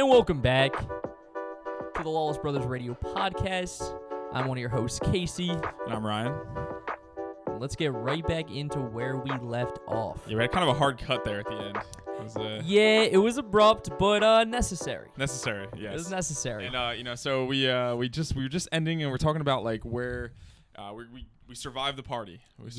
And welcome back to the Lawless Brothers Radio podcast. I'm one of your hosts, Casey. And I'm Ryan. Let's get right back into where we left off. Yeah, we had kind of a hard cut there at the end. It was abrupt, but necessary. Necessary, yes. It was necessary. And so we were just ending, and we're talking about like where we survived the party. We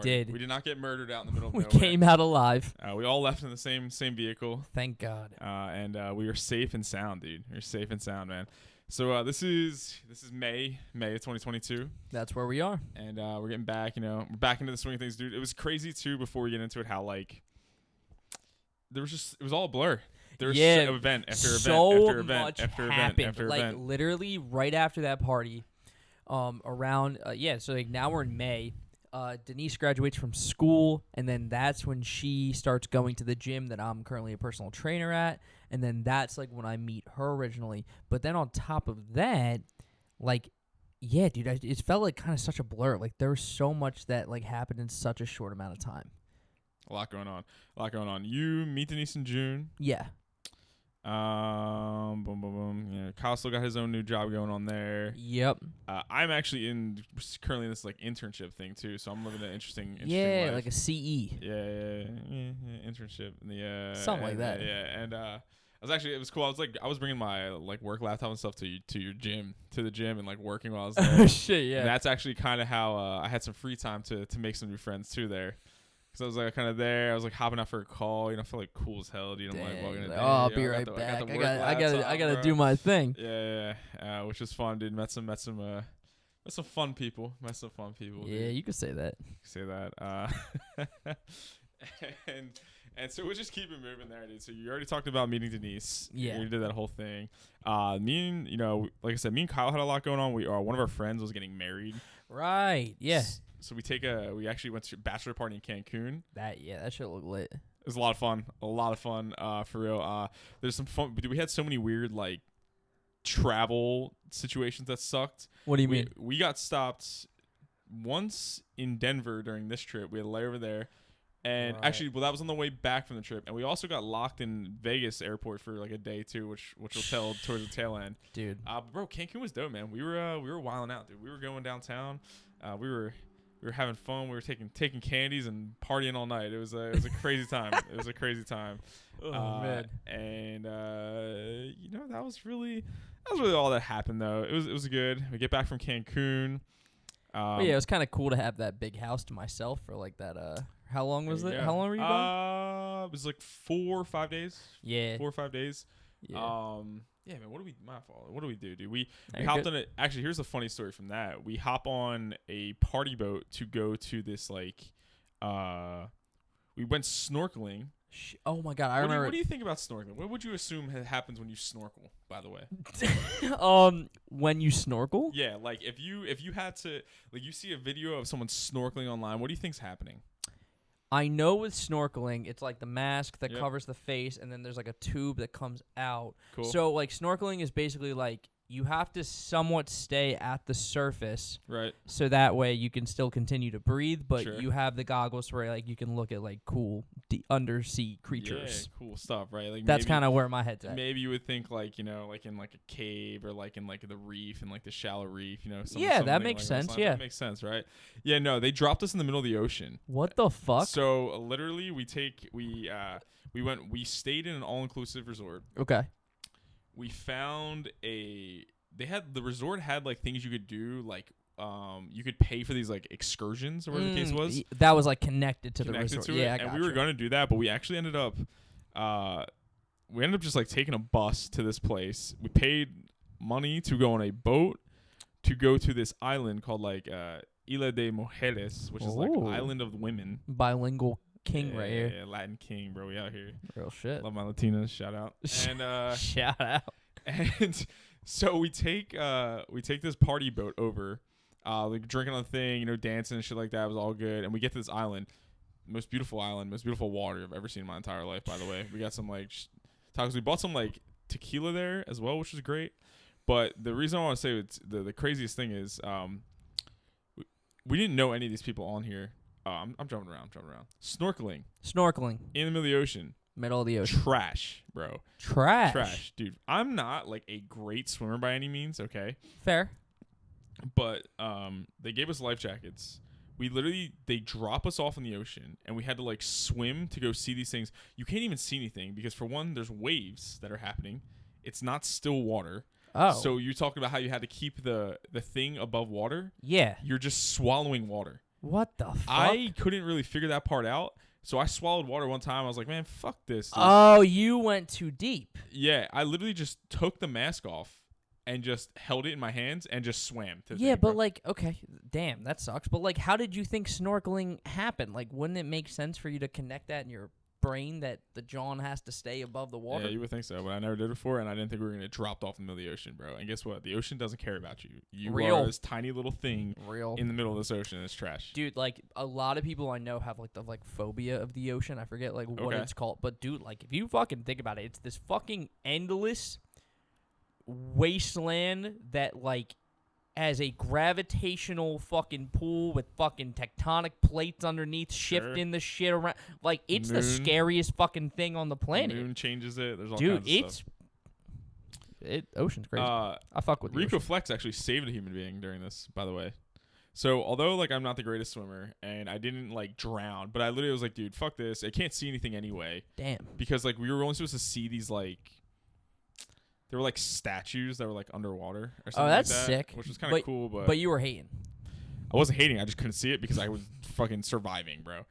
did. We did not get murdered out in the middle of we nowhere. Came out alive. We all left in the same vehicle. Thank God. And we were safe and sound, dude. We were safe and sound, man. So this is May of 2022. That's where we are. And we're getting back, we're back into the swing of things, dude. It was crazy too before we get into it how like it was all a blur. There was event after event after event after event after event. Like literally right after that party, so like now we're in May. Denise graduates from school, and then that's when she starts going to the gym that I'm currently a personal trainer at, and then that's like when I meet her originally. But then on top of that, like, yeah, dude, it felt like kind of such a blur. Like there was so much that like happened in such a short amount of time. A lot going on. You meet Denise in June. Yeah. Boom, boom, boom. Yeah, Kyle still got his own new job going on there. Yep. I'm actually currently in this like internship thing too, so I'm living an interesting yeah, life. like a CE. Yeah, internship. Something like that. Yeah, and it was cool. I was bringing my like work laptop and stuff to the gym, and like working while I was there. Oh shit, yeah. And that's actually kind of how I had some free time to make some new friends too there. So I was like kind of there. I was like hopping out for a call. I feel like cool as hell. I'm like walking in. I'll be right back. I gotta do my thing. Yeah. Which was fun, dude. Met some fun people. Yeah, dude. you could say that. And so we'll just keep it moving there, dude. So you already talked about meeting Denise. Yeah. You did that whole thing. Like I said, me and Kyle had a lot going on. One of our friends was getting married. Right. Yeah. So we actually went to a bachelor party in Cancun. That shit looked lit. It was a lot of fun. For real. There's some fun. We had so many weird like travel situations that sucked. What do you mean? We got stopped once in Denver during this trip. We had a layover there. And actually, that was on the way back from the trip. And we also got locked in Vegas airport for like a day too, which we'll tell towards the tail end. Dude. Bro, Cancun was dope, man. We were wilding out, dude. We were going downtown. We were having fun. We were taking candies and partying all night. It was a crazy time. Oh man. And that was really all that happened though. It was good. We get back from Cancun. It was kind of cool to have that big house to myself for like that. How long was it? Yeah. How long were you gone? It was like 4 or 5 days. Yeah. 4 or 5 days. Yeah. Yeah, man. My fault. What do we do, dude? We hopped on it. Actually, here's a funny story from that. We hop on a party boat to go to this like, we went snorkeling. Oh my God, I remember. What do you think about snorkeling? What would you assume happens when you snorkel? By the way. When you snorkel? Yeah, like if you had to, like, you see a video of someone snorkeling online, what do you think's happening? I know with snorkeling, it's like the mask that covers the face, and then there's like a tube that comes out. Cool. So like snorkeling is basically like you have to somewhat stay at the surface, right? So that way you can still continue to breathe, but Sure. You have the goggles where like you can look at like cool undersea creatures. Yeah, cool stuff, right? Like that's kind of where my head's at. Maybe you would think like like in like a cave or like in like the reef and like the shallow reef, that makes sense. Yeah, that makes sense, right? Yeah, no, they dropped us in the middle of the ocean. What the fuck? So literally, we stayed in an all-inclusive resort. Okay. We found the resort had like things you could do, like you could pay for these like excursions or whatever the case was. That was like connected to the resort. Yeah, and we were gonna do that, but we actually ended up just like taking a bus to this place. We paid money to go on a boat to go to this island called like Isla de Mujeres, which is like Island of Women. Bilingual king right here. Yeah, Latin king, bro. We out here. Real shit. Love my Latinas. Shout out. And shout out. And so we take this party boat over, like drinking on the thing, dancing and shit like that. It was all good. And we get to this island, most beautiful water I've ever seen in my entire life. By the way, we got some like tacos. We bought some like tequila there as well, which was great. But the reason I want to say it's the craziest thing is, we didn't know any of these people on here. I'm jumping around. Snorkeling in the middle of the ocean. Middle of the ocean. Trash, bro. Trash, dude. I'm not like a great swimmer by any means, okay? Fair. But they gave us life jackets. They drop us off in the ocean, and we had to like swim to go see these things. You can't even see anything because, for one, there's waves that are happening. It's not still water. Oh. So you're talking about how you had to keep the thing above water. Yeah. You're just swallowing water. What the fuck? I couldn't really figure that part out. So I swallowed water one time. I was like, man, fuck this, dude. Oh, you went too deep. Yeah, I literally just took the mask off and just held it in my hands and just swam. But okay, damn, that sucks. But like, how did you think snorkeling happened? Like, wouldn't it make sense for you to connect that in your brain that the John has to stay above the water? Yeah, you would think so, but I never did it before, and I didn't think we were gonna get dropped off in the middle of the ocean, bro. And guess what? The ocean doesn't care about you. You are this tiny little thing in the middle of this ocean. It's trash, dude. Like, a lot of people I know have like the phobia of the ocean. I forget like what it's called, but dude, like, if you fucking think about it, it's this fucking endless wasteland that like has a gravitational fucking pool with fucking tectonic plates underneath shifting the shit around. Like, it's the scariest fucking thing on the planet. The moon changes it. There's all kinds of stuff. Ocean's crazy. I fuck with Rico Flex actually saved a human being during this, by the way. So although like I'm not the greatest swimmer and I didn't like drown, but I literally was like, dude, fuck this. I can't see anything anyway. Damn. Because like we were only supposed to see these like. There were like statues that were like underwater or something. Oh, that's like that, sick. Which was kind of cool, but you were hating. I wasn't hating. I just couldn't see it because I was fucking surviving, bro.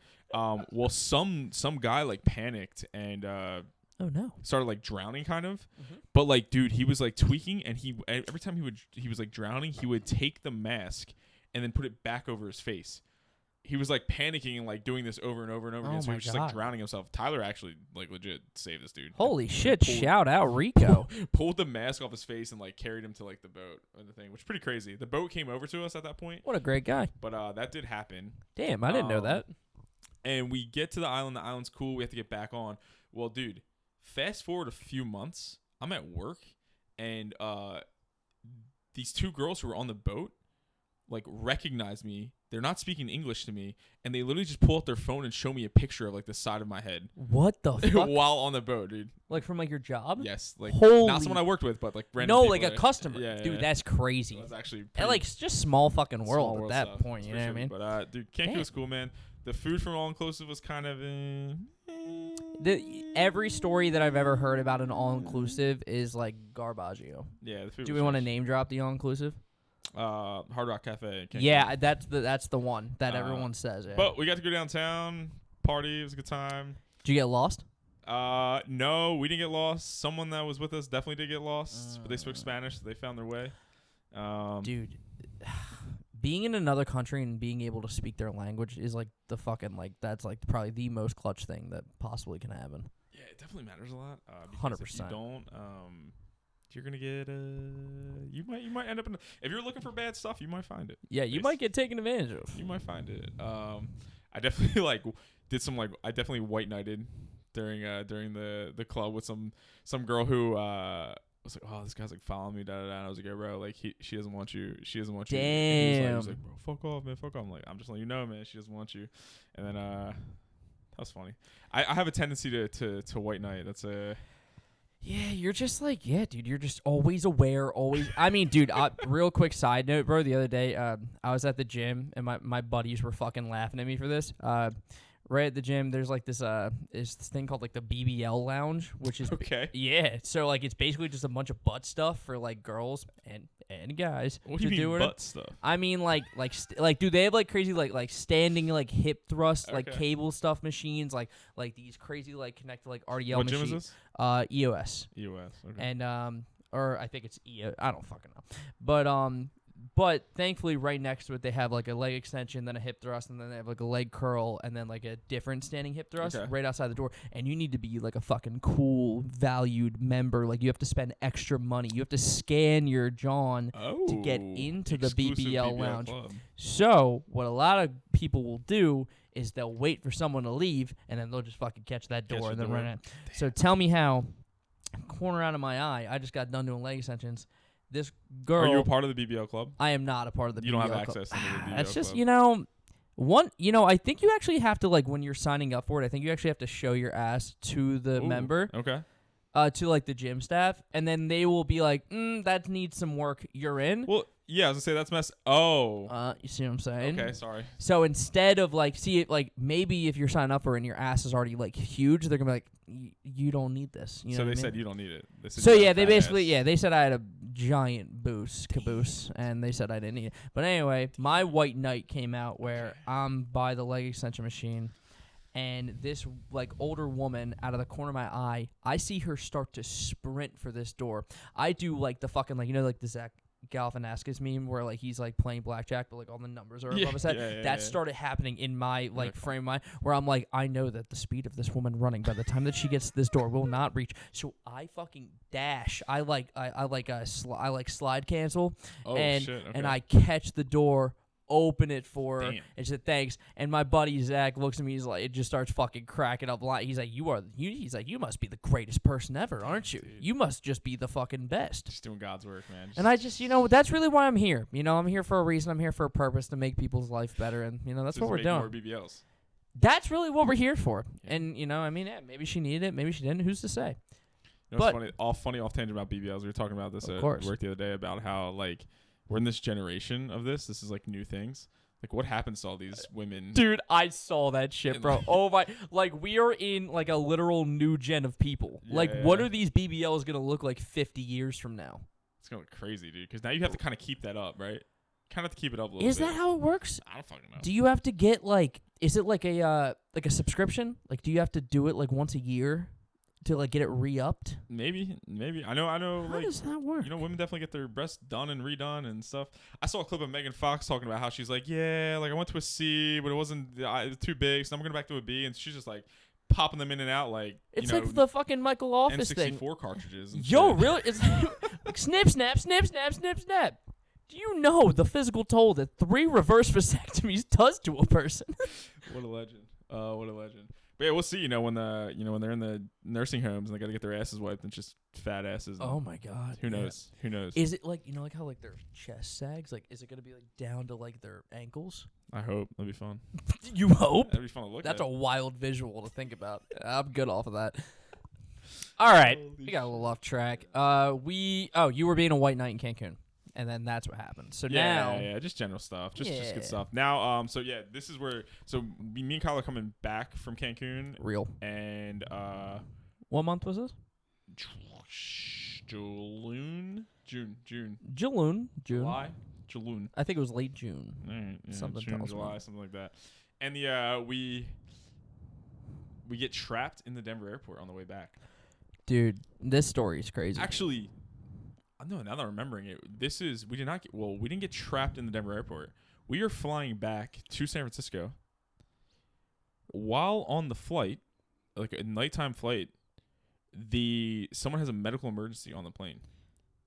Well, some guy like panicked and oh no, started like drowning kind of. But like, dude, he was like tweaking, and every time he was like drowning, he would take the mask and then put it back over his face. He was like panicking and like doing this over and over and over again. So he was just like drowning himself. Tyler actually like legit saved this dude. Holy shit! Shout out Rico. Pulled the mask off his face and like carried him to like the boat and the thing, which is pretty crazy. The boat came over to us at that point. What a great guy. But that did happen. Damn, I didn't know that. And we get to the island. The island's cool. We have to get back on. Well, dude, fast forward a few months. I'm at work, and these two girls who were on the boat like recognize me. They're not speaking English to me, and they literally just pull out their phone and show me a picture of like the side of my head. What the fuck? While on the boat, dude. Like from like your job? Yes. Like Holy. Not someone I worked with, but like random people like a customer. Yeah, dude, that's crazy. That's actually and like it's just small fucking world at that stuff. point. You know what I mean? But dude, Cancun was cool, man. The food from all inclusive was kind of. Every story that I've ever heard about an all inclusive is like garbaggio. Yeah. The food. Do we want to name drop the all inclusive? Hard Rock Cafe. Yeah, that's the one that everyone says. Yeah. But we got to go downtown, party. It was a good time. Did you get lost? No, we didn't get lost. Someone that was with us definitely did get lost, but they spoke Spanish, so they found their way. Dude, being in another country and being able to speak their language is like the fucking like that's like probably the most clutch thing that possibly can happen. Yeah, it definitely matters a lot. 100%. If you don't, you're gonna get you might end up in. If you're looking for bad stuff, you might find it. Yeah, you might get taken advantage of. You might find it. I definitely I definitely white knighted during the club with some girl who was like, oh, this guy's like following me, da da da. And I was like, yeah, bro, like she doesn't want you. She doesn't want you. Damn. And he was like, bro, fuck off, man, fuck off. I'm like, I'm just letting you know, man, she doesn't want you. And then that was funny. I have a tendency to white knight. That's a. Yeah, you're just like, yeah, dude, you're just always aware, always. I mean, dude, real quick side note, bro, the other day, I was at the gym, and my buddies were fucking laughing at me for this. Right at the gym, there's like this thing called like the BBL lounge, which is okay. Yeah, so like it's basically just a bunch of butt stuff for like girls and guys. What do you mean butt stuff? I mean like dude, they have like crazy like standing like hip thrust like cable stuff machines like these crazy like connected like RDL what machines. Gym is this? EOS. EOS. Okay. And or I think it's EOS. I don't fucking know. But thankfully, right next to it, they have like a leg extension, then a hip thrust, and then they have like a leg curl, and then like a different standing hip thrust right outside the door. And you need to be like a fucking cool, valued member. Like you have to spend extra money. You have to scan your John to get into the BBL lounge. Club. So what a lot of people will do is they'll wait for someone to leave, and then they'll just fucking catch that door and then run out. So tell me how, corner out of my eye, I just got done doing leg extensions. This girl. Are you a part of the BBL club? I am not a part of the BBL club. You don't have access to the BBL club. That's just, you know, I think you actually have to, like, when you're signing up for it, I think you actually have to show your ass to the member. Okay. To, like, the gym staff, and then they will be like, that needs some work, you're in. Well, yeah, I was gonna say that's You see what I'm saying? Okay, sorry. So instead of, like, maybe if you're signing up for it and your ass is already, like, huge, they're gonna be like, you don't need this. You know so what they I mean? said you don't need it. They said So you yeah, have they fat basically ass. they said I had a giant caboose, and they said I didn't need it. But anyway, my white knight came out where I'm by the leg extension machine, and this, like, older woman, out of the corner of my eye, I see her start to sprint for this door. I do, like, the fucking, like, like the Zach Galifianakis meme where, like, he's, like, playing blackjack, but, like, all the numbers are above his head. That started happening in my, like, frame of mind, where I'm like, I know that the speed of this woman running, by the time that she gets to this door, will not reach. So I fucking dash. I slide cancel, and Shit, okay. and I catch the door, open it for her, Damn. and said thanks. And my buddy Zach looks at me. He's like, it just starts fucking cracking up. He's like, you must be the greatest person ever, aren't you? Dude. You must just be the fucking best. Just doing God's work, man. And I just, that's really why I'm here. I'm here for a reason. I'm here for a purpose, to make people's life better, and that's what we're doing. More BBLs. That's really what we're here for. Yeah. And maybe she needed it, maybe she didn't. Who's to say? It's funny off tangent about BBLs. We were talking about this Of at course. work the other day about how, like, we're in this generation of this. This is, like, new things. Like, what happens to all these women? Dude, I saw that shit, bro. Oh my! Like, we are in, like, a literal new gen of people. What are these BBLs gonna look like 50 years from now? It's gonna look crazy, dude. Because now you have to kind of keep that up, right? Kind of have to keep it up a little bit. Is that how it works? I don't fucking know. Do you have to get, like? Is it like a subscription? Like, do you have to do it, like, once a year to, like, get it re-upped? Maybe. I know. How Like, does that work? women definitely get their breasts done and redone and stuff. I saw a clip of Megan Fox talking about how she's like, yeah, like, I went to a C, but it wasn't too big, so I'm going back to a B, and she's just like popping them in and out, like, It's like the fucking Michael Office N64 thing. cartridges. And Yo, shit. really? It's like snip, snap, snip, snap, snip, snap. Do you know the physical toll that 3 reverse vasectomies does to a person? What a legend. What a legend. But yeah, we'll see. When they're in the nursing homes and they got to get their asses wiped and just fat asses. Oh my god. Who knows? Who knows? Is it like like how, like, their chest sags? Like, is it gonna be, like, down to, like, their ankles? I hope that'd be fun. You hope? That'd be fun to look That's at. a wild visual to think about. I'm good off of that. All right, we got a little off track. You were being a white knight in Cancun, and then that's what happened. So now, just general stuff, just good stuff. Now, this is where me and Kyle are coming back from Cancun, real. and What month was this? June. July. June. I think it was late June. All right, yeah, Something June, tells me. July, something like that. And we get trapped in the Denver airport on the way back. Dude, this story is crazy. Actually, no, now that I'm remembering it, we didn't get trapped in the Denver airport. We are flying back to San Francisco. While on the flight, like a nighttime flight, someone has a medical emergency on the plane.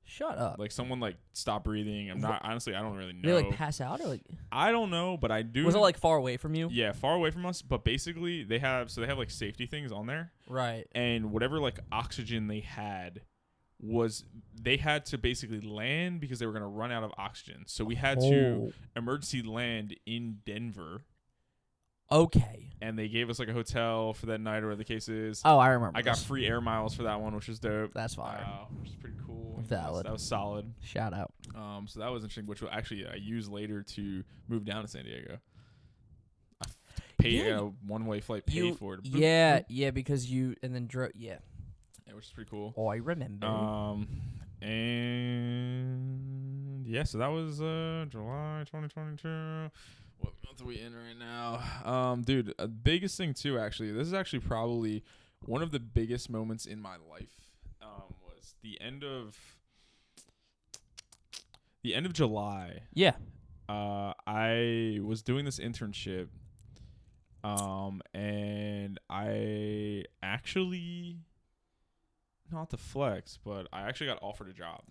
Shut up. Like, someone, like, stopped breathing. Honestly, I don't really know. Did they, like, pass out, or, like? I don't know, but I do. Was it, like, far away from you? Yeah, far away from us. But basically, they have like safety things on there. Right. And whatever, like, oxygen they had they had to basically land because they were going to run out of oxygen. So we had to emergency land in Denver. Okay. And they gave us, like, a hotel for that night, or whatever the case is. Oh, I remember. I got free air miles for that one, which was dope. That's fire. Which is pretty cool. Valid. That was solid. Shout out. So that was interesting, which will actually I used later to move down to San Diego. I paid a one-way flight paid for it. Yeah, because you and then drove. Yeah, which is pretty cool. Oh, I remember. And yeah, so that was July 2022. What month are we in right now? Dude, biggest thing too, actually, this is actually probably one of the biggest moments in my life. Was the end of July. Yeah. I was doing this internship, and I actually, not to flex, but I actually got offered a job.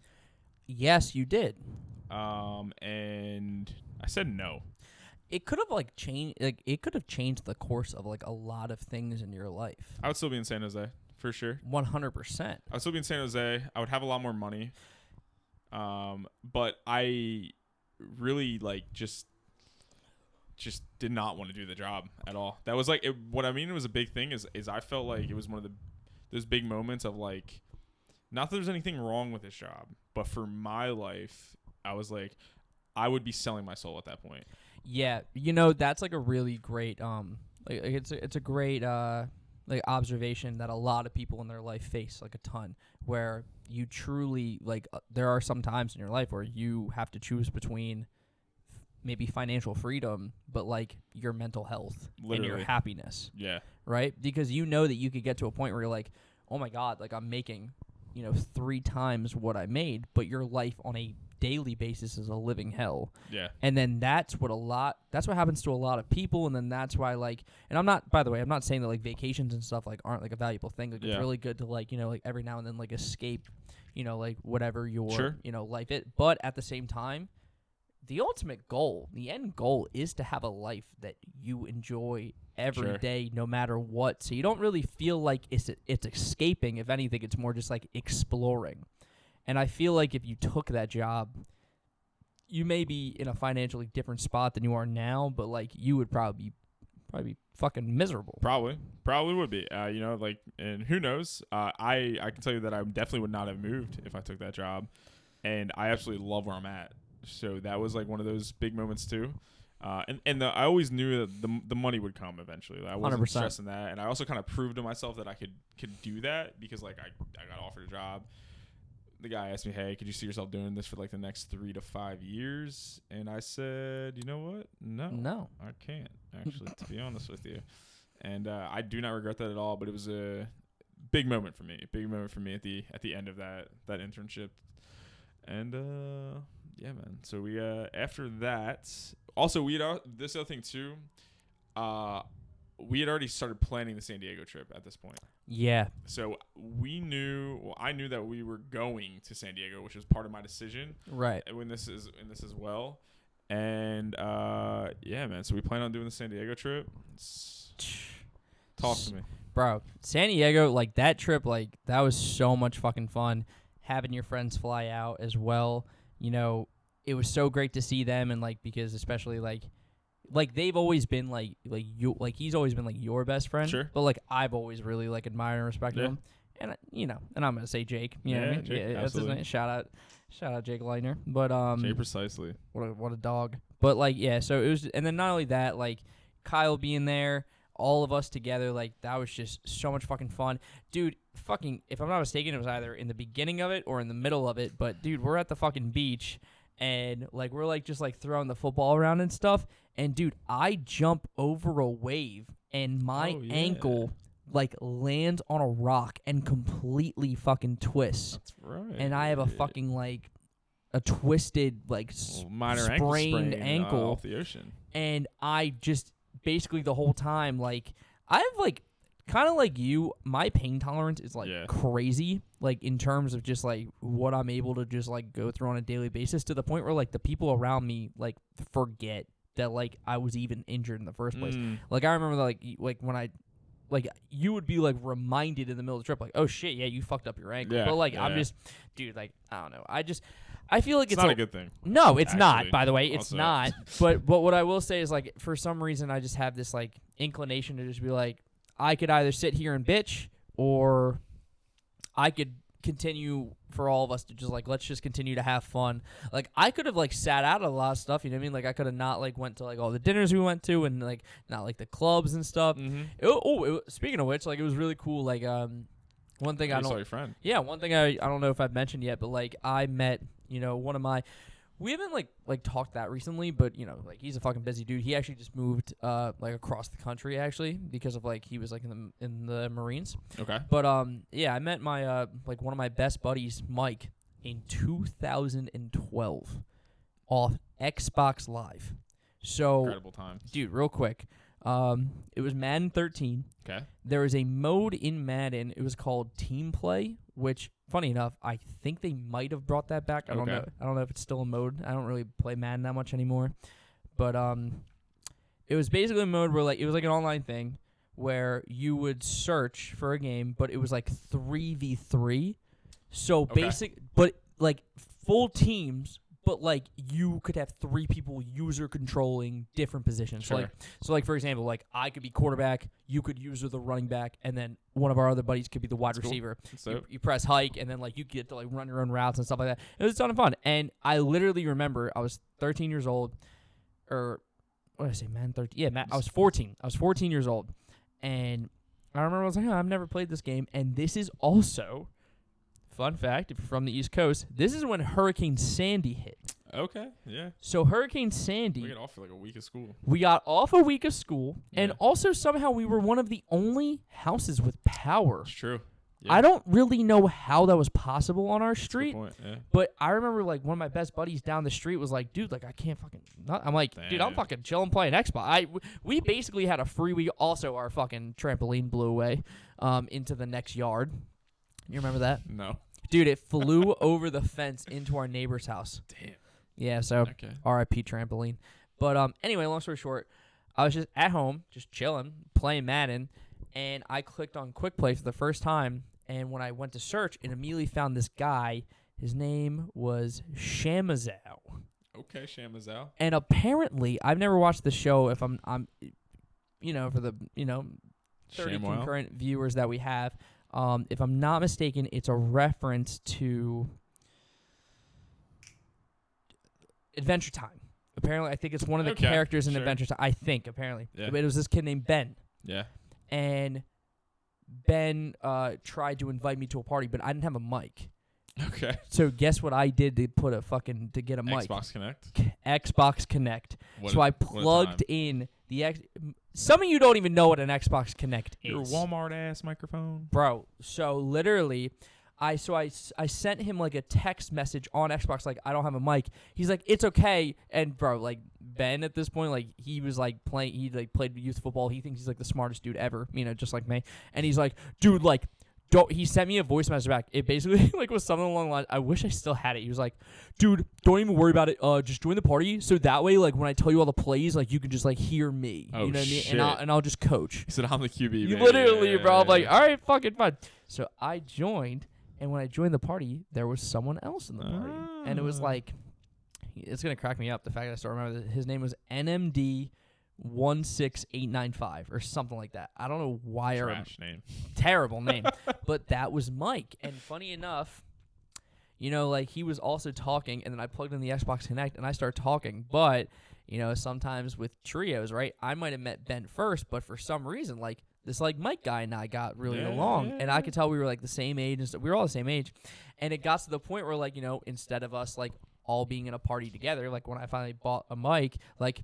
Yes, you did. And I said no. It could have changed. Like, it could have changed the course of a lot of things in your life. I would still be in San Jose for sure. 100%. I would still be in San Jose. I would have a lot more money. But I really just just did not want to do the job at all. That was like what I mean. It was a big thing. Is I felt like it was one of those big moments of like, not that there's anything wrong with this job, but for my life, I was like, I would be selling my soul at that point. Yeah, that's like a really great like it's a great like observation that a lot of people in their life face, like a ton, where you truly like there are some times in your life where you have to choose between maybe financial freedom, but like your mental health and your happiness. Yeah. Right? Because that you could get to a point where you're like, oh my God, like I'm making, 3 times what I made, but your life on a daily basis is a living hell. Yeah. And then that's what happens to a lot of people. And then that's why like, and I'm not saying that like vacations and stuff like aren't like a valuable thing. Like it's really good to like, like every now and then like escape, like whatever your, life is. But at the same time, the ultimate goal, the end goal is to have a life that you enjoy every day, no matter what. So you don't really feel like it's escaping. If anything, it's more just like exploring. And I feel like if you took that job, you may be in a financially different spot than you are now, but like you would probably be fucking miserable. Probably would be. Like, and who knows? I can tell you that I definitely would not have moved if I took that job, and I absolutely love where I'm at. So that was like one of those big moments too. I always knew that the money would come eventually. I wasn't 100%. stressing that, and I also kind of proved to myself that I could do that because like I got offered a job. The guy asked me, "Hey, could you see yourself doing this for like the next 3 to 5 years?" And I said, "You know what? No, I can't actually, to be honest with you." And I do not regret that at all. But it was a big moment for me. At the end of that internship. And yeah, man. So we after that, also we had this other thing too. We had already started planning the San Diego trip at this point. Yeah. So I knew that we were going to San Diego, which was part of my decision. Right. When this as well. And yeah, man. So we plan on doing the San Diego trip. Talk to me. Bro, San Diego, like that trip, like that was so much fucking fun. Having your friends fly out as well. It was so great to see them, and like because especially like they've always been like he's always been like your best friend. Sure. But like I've always really like admired and respected him. And and I'm gonna say Jake. You know what I mean? Jake, that's his name. Shout out Jake Leitner. But Jay precisely. What a dog. But like so it was, and then not only that, like Kyle being there, all of us together, like that was just so much fucking fun. Dude, fucking if I'm not mistaken, it was either in the beginning of it or in the middle of it. But dude, we're at the fucking beach and like we're like just like throwing the football around and stuff. And dude, I jump over a wave and my ankle like lands on a rock and completely fucking twists. That's right. And I have a fucking like a twisted like minor sprained ankle off the ocean. And I just basically the whole time like I have like kind of like you, my pain tolerance is like crazy, like in terms of just like what I'm able to just like go through on a daily basis, to the point where like the people around me like forget that like I was even injured in the first place. Like I remember like when I like you would be like reminded in the middle of the trip like, oh shit, yeah, you fucked up your ankle. But like I'm just, dude, like I don't know. I feel like it's not a good thing. No, it's not, by the way. It's also not. But what I will say is like for some reason I just have this like inclination to just be like, I could either sit here and bitch, or I could continue for all of us to just like, let's just continue to have fun. Like I could have like sat out a lot of stuff, you know what I mean? Like I could have not like went to like all the dinners we went to, and like not like the clubs and stuff. Speaking of which, like it was really cool. Like one thing I don't. Saw your friend. Yeah, one thing I don't know if I've mentioned yet, but like I met one of my. We haven't like talked that recently, but like he's a fucking busy dude. He actually just moved like across the country actually because of like he was like in the Marines. Okay. But yeah, I met my like one of my best buddies, Mike, in 2012 off Xbox Live. So incredible times. Dude, real quick. It was Madden 13. Okay. There was a mode in Madden. It was called Team Play, which, funny enough, I think they might have brought that back. I don't know. I don't know if it's still a mode. I don't really play Madden that much anymore. But it was basically a mode where like it was like an online thing where you would search for a game, but it was like 3v3. So but like full teams, but like you could have 3 people user controlling different positions. Sure. So like for example, like I could be quarterback, you could user the running back, and then one of our other buddies could be the wide receiver. You press hike, and then like you get to like run your own routes and stuff like that. It was a ton of fun. And I literally remember I was 13 years old, or what did I say, man? 13? Yeah, man, I was 14. I was 14 years old, and I remember I was like, I've never played this game, and this is also, fun fact, if you're from the East Coast, this is when Hurricane Sandy hit. Okay, yeah. So Hurricane Sandy, We got off for like a week of school. we got off a week of school, and Yeah. also somehow we were one of the only houses with power. It's true. Yeah. I don't really know how that was possible on our street, Good point. Yeah. but I remember like one of my best buddies down the street was like, dude, like I can't fucking. I'm like, dude, I'm Damn. fucking chilling playing Xbox. We basically had a free week. Also, our fucking trampoline blew away into the next yard. You remember that? No. Dude, it flew over the fence into our neighbor's house. Damn. Yeah, so Okay. RIP trampoline. But anyway, long story short, I was just at home, just chilling, playing Madden, and I clicked on Quick Play for the first time. And when I went to search, it immediately found this guy. His name was Shamazal. Okay, Shamazal. And apparently, I've never watched the show. If I'm, you know, for the 30 ShamWow. concurrent viewers that we have, if I'm not mistaken, it's a reference to Adventure Time. Apparently, I think it's one of the Okay, characters in sure. Adventure Time. I think, apparently. Yeah. But it was this kid named Ben. Yeah. And Ben tried to invite me to a party, but I didn't have a mic. Okay. So guess what I did to get a mic? Xbox Connect. Xbox Connect. What So a- I what a plugged time. in the some of you don't even know what an Xbox Connect is. Your Walmart ass microphone. Bro, so literally, I sent him like a text message on Xbox, like, I don't have a mic. He's like, it's okay. And bro, like Ben at this point, like he was like he like played youth football. He thinks he's like the smartest dude ever, just like me. And he's like, dude, like, he sent me a voice message back. It basically like was something along the lines. I wish I still had it. He was like, dude, don't even worry about it. Just join the party. So that way, like when I tell you all the plays, like you can just like hear me. Oh, you know what I mean? shit. And I'll just coach. He said, I'm the QB. You baby." literally, Yeah, bro. I'm like, yeah. all right, fucking fine. So I joined, and when I joined the party, there was someone else in the party, and it was like, it's gonna crack me up the fact that I still remember that his name was NMD 16895 or something like that. I don't know why. Trash name. Terrible name, but that was Mike. And funny enough, like he was also talking, and then I plugged in the Xbox Connect, and I started talking, but. Sometimes with trios, right? I might have met Ben first, but for some reason, like this, like Mike guy and I got really along, and I could tell we were like the same age, and we were all the same age, and it got to the point where like instead of us like all being in a party together, like when I finally bought a mic, like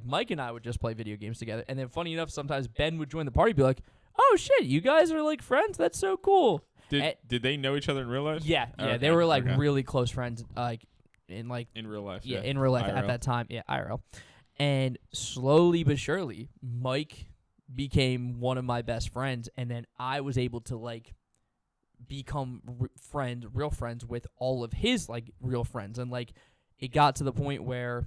Mike and I would just play video games together, and then funny enough, sometimes Ben would join the party, be like, "Oh shit, you guys are like friends? That's so cool." Did they know each other in real life? Yeah, Okay, they were like okay. really close friends, like. In real life. Yeah, in real life IRL. at that time. Yeah, IRL. And slowly but surely, Mike became one of my best friends, and then I was able to like become real friends with all of his like real friends, and like it got to the point where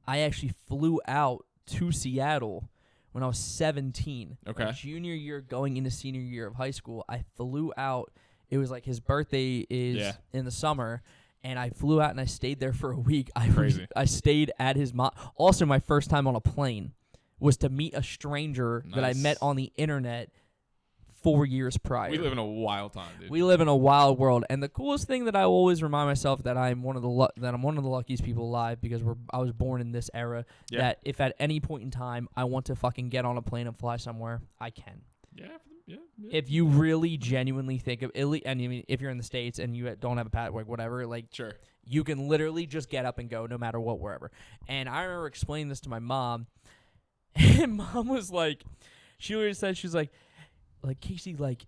I actually flew out to Seattle when I was 17. Okay. My junior year going into senior year of high school, I flew out. It was like his birthday is in the summer. And I flew out and I stayed there for a week. Crazy. I stayed at his mom. Also, my first time on a plane was to meet a stranger that I Nice. met on the internet 4 years prior. We live in a wild time, dude. We live in a wild world, and the coolest thing that I always remind myself that I'm one of the luckiest people alive because I was born in this era. Yeah. That if at any point in time I want to fucking get on a plane and fly somewhere, I can. Yeah. If you really genuinely think of and I mean, if you're in the States and you don't have a pad, like whatever, like Sure. you can literally just get up and go no matter what, wherever. And I remember explaining this to my mom, and Mom was like, she always said, she's like Casey, like,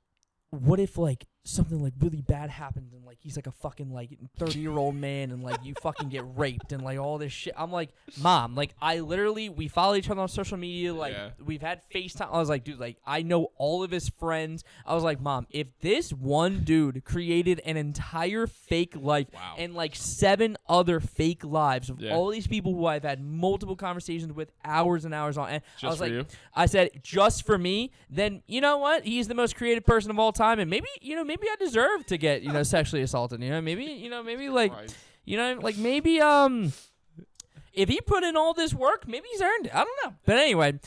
what if like something like really bad happens and like he's like a fucking like 30-year-old man and like you fucking get raped and like all this shit. I'm like, Mom, like we follow each other on social media, like we've had FaceTime. I was like, dude, like I know all of his friends. I was like, Mom, if this one dude created an entire fake life and like 7 other fake lives of all these people who I've had multiple conversations with hours and hours on, and I was like, I said, just for me, then you know what? He's the most creative person of all time, and maybe I deserve to get sexually assaulted. Maybe like. Christ. You know, like maybe if he put in all this work, maybe he's earned it. I don't know. But anyway,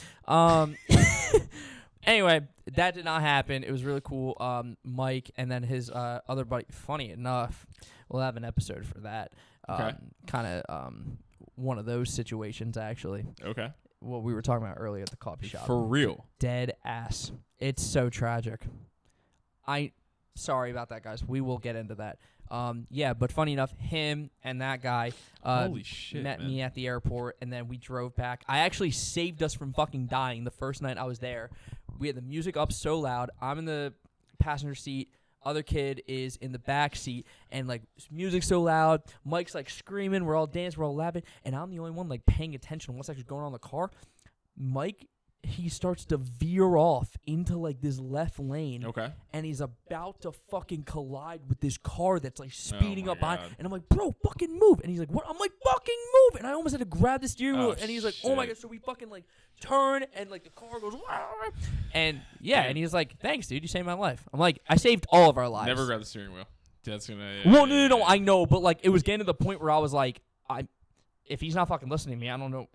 anyway, that did not happen. It was really cool. Mike and then his other buddy. Funny enough, we'll have an episode for that. Okay. Kind of one of those situations actually. Okay. What we were talking about earlier at the coffee shop. For real. Dead ass. It's so tragic. Sorry about that, guys. We will get into that. Yeah, but funny enough, him and that guy Holy shit, met man. me at the airport, and then we drove back. I actually saved us from fucking dying the first night I was there. We had the music up so loud. I'm in the passenger seat. Other kid is in the back seat, and like music's so loud. Mike's like screaming. We're all dancing. We're all laughing, and I'm the only one like paying attention to what's actually going on in the car. Mike, he starts to veer off into like this left lane. Okay. And he's about to fucking collide with this car that's like speeding my up behind. God. And I'm like, bro, fucking move. And he's like, what? I'm like, fucking move. And I almost had to grab the steering wheel. And he's like, oh my God. So we fucking like turn and like the car goes, wah. And yeah. And he's like, thanks, dude. You saved my life. I'm like, I saved all of our lives. Never grab the steering wheel. That's gonna. Well, no. I know. But like, it was getting to the point where I was like, if he's not fucking listening to me, I don't know.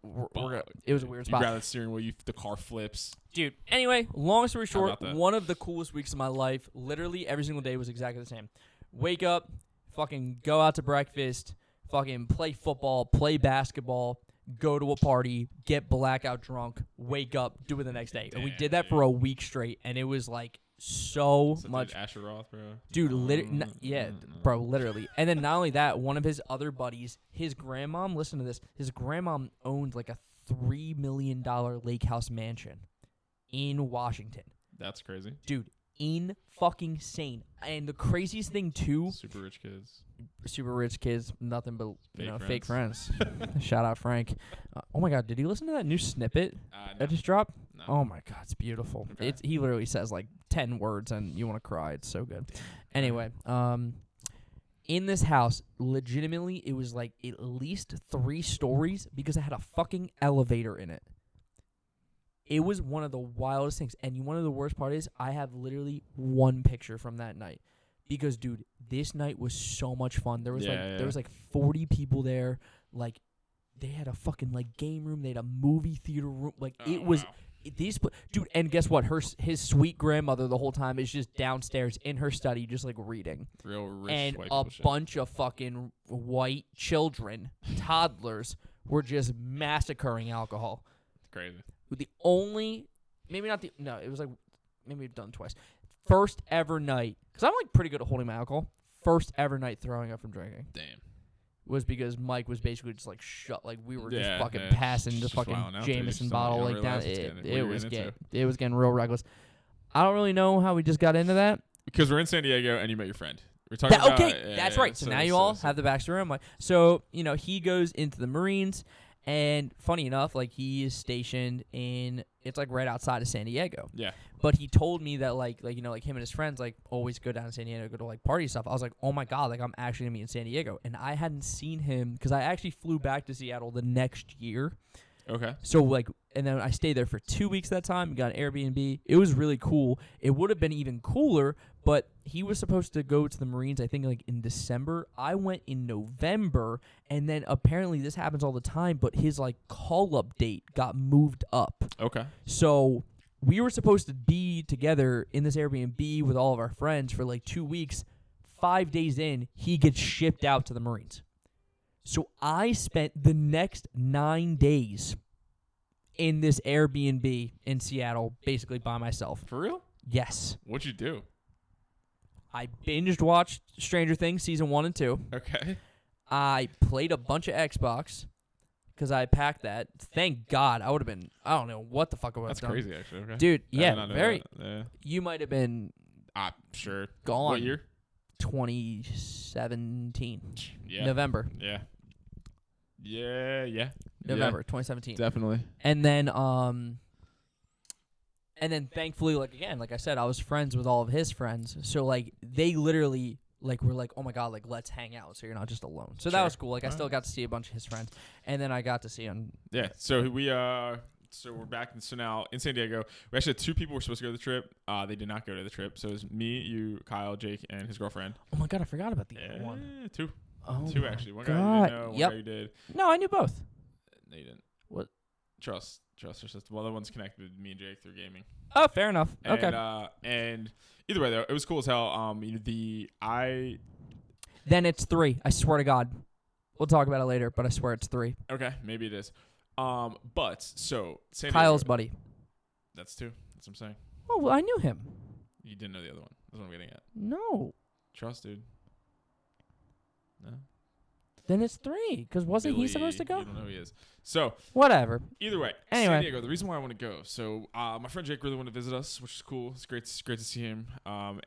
It was a weird spot. You grab the steering wheel, the car flips. Dude, anyway, long story short, about that? one of the coolest weeks of my life, literally every single day was exactly the same. Wake up, fucking go out to breakfast, fucking play football, play basketball, go to a party, get blackout drunk, wake up, do it the next day. And we did that for a week straight, and it was like so much. Asher Roth, bro. Dude, bro, literally. And then not only that, one of his other buddies, his grandmom, listen to this, his grandmom owned like a $3 million lake house mansion in Washington. That's crazy. Dude, fucking sane. And the craziest thing too, Super rich kids, nothing but fake friends. Shout out Frank. Oh my God, did he listen to that new snippet that just dropped? No. Oh my God, it's beautiful. Okay. He literally says like 10 words and you want to cry. It's so good. Anyway, in this house, legitimately, it was like at least 3 stories because it had a fucking elevator in it. It was one of the wildest things. And one of the worst part is I have literally one picture from that night. Because, dude, this night was so much fun. There was there was like 40 people there. Like, they had a fucking like game room. They had a movie theater room. Like, it was... Wow. Dude, and guess what? His sweet grandmother the whole time is just downstairs in her study, just like reading. Real rich and white a bullshit. bunch of fucking white children, toddlers, were just massacring alcohol. Crazy. The only, maybe not the, no, it was like maybe we've done twice. First ever night, because I'm like pretty good at holding my alcohol. First ever night throwing up from drinking. Damn. Was because Mike was basically just like shut, like we were just fucking yeah, passing the just fucking wilding out, Jameson dude. bottle You like don't down. realize It was getting real reckless. I don't really know how we just got into that. Because we're in San Diego and you met your friend. We're talking about That's right. So now you all have the backstory. I'm like, so he goes into the Marines, and funny enough, like he is stationed in, it's like right outside of San Diego. Yeah. But he told me that like him and his friends like always go down to San Diego, go to like party stuff. I was like, oh my God, like I'm actually gonna be in San Diego, and I hadn't seen him because I actually flew back to Seattle the next year. Okay. So like, and then I stayed there for 2 weeks that time. We got an Airbnb. It was really cool. It would have been even cooler, but he was supposed to go to the Marines, I think like in December. I went in November, and then apparently this happens all the time, but his like call-up date got moved up. Okay. So we were supposed to be together in this Airbnb with all of our friends for like 2 weeks. 5 days in, he gets shipped out to the Marines. So I spent the next 9 days in this Airbnb in Seattle, basically by myself. For real? Yes. What'd you do? I binged watched Stranger Things season 1 and 2. Okay. I played a bunch of Xbox because I packed that. Thank God. I would have been, I don't know what the fuck I would have done. That's crazy, actually. Okay. Dude, I did yeah, not know very. that. Yeah. You might have been Sure. gone. What year? 2017. Yeah. November. Yeah. Yeah. November 2017. Definitely. And then thankfully, like again, like I said, I was friends with all of his friends. So like they literally like were like, oh my God, like let's hang out so you're not just alone. So that was cool. Like I still got to see a bunch of his friends. And then I got to see him. Yeah. So we're back. So now in San Diego, we actually had 2 people who were supposed to go to the trip. They did not go to the trip. So it was me, you, Kyle, Jake, and his girlfriend. Oh my God, I forgot about the other one. 2. Oh, 2 actually. One guy you God. didn't know, one Yep. guy you did. No, I knew both. No, you didn't. What? Trust your system. Well, the one's connected me and Jake through gaming. Oh, fair enough. And, Okay. And either way, though, it was cool as hell. Then it's 3. I swear to God. We'll talk about it later, but I swear it's 3. Okay, maybe it is. But so San Kyle's Diego, buddy. That's 2. That's what I'm saying. Oh, well, I knew him. You didn't know the other one. That's what I'm getting at. No. Trust, dude. No. Then it's 3. Because wasn't he supposed to go? You don't know who he is. So Whatever. either way, Anyway. San Diego. The reason why I want to go. So my friend Jake really wanted to visit us, which is cool. It's great to see him.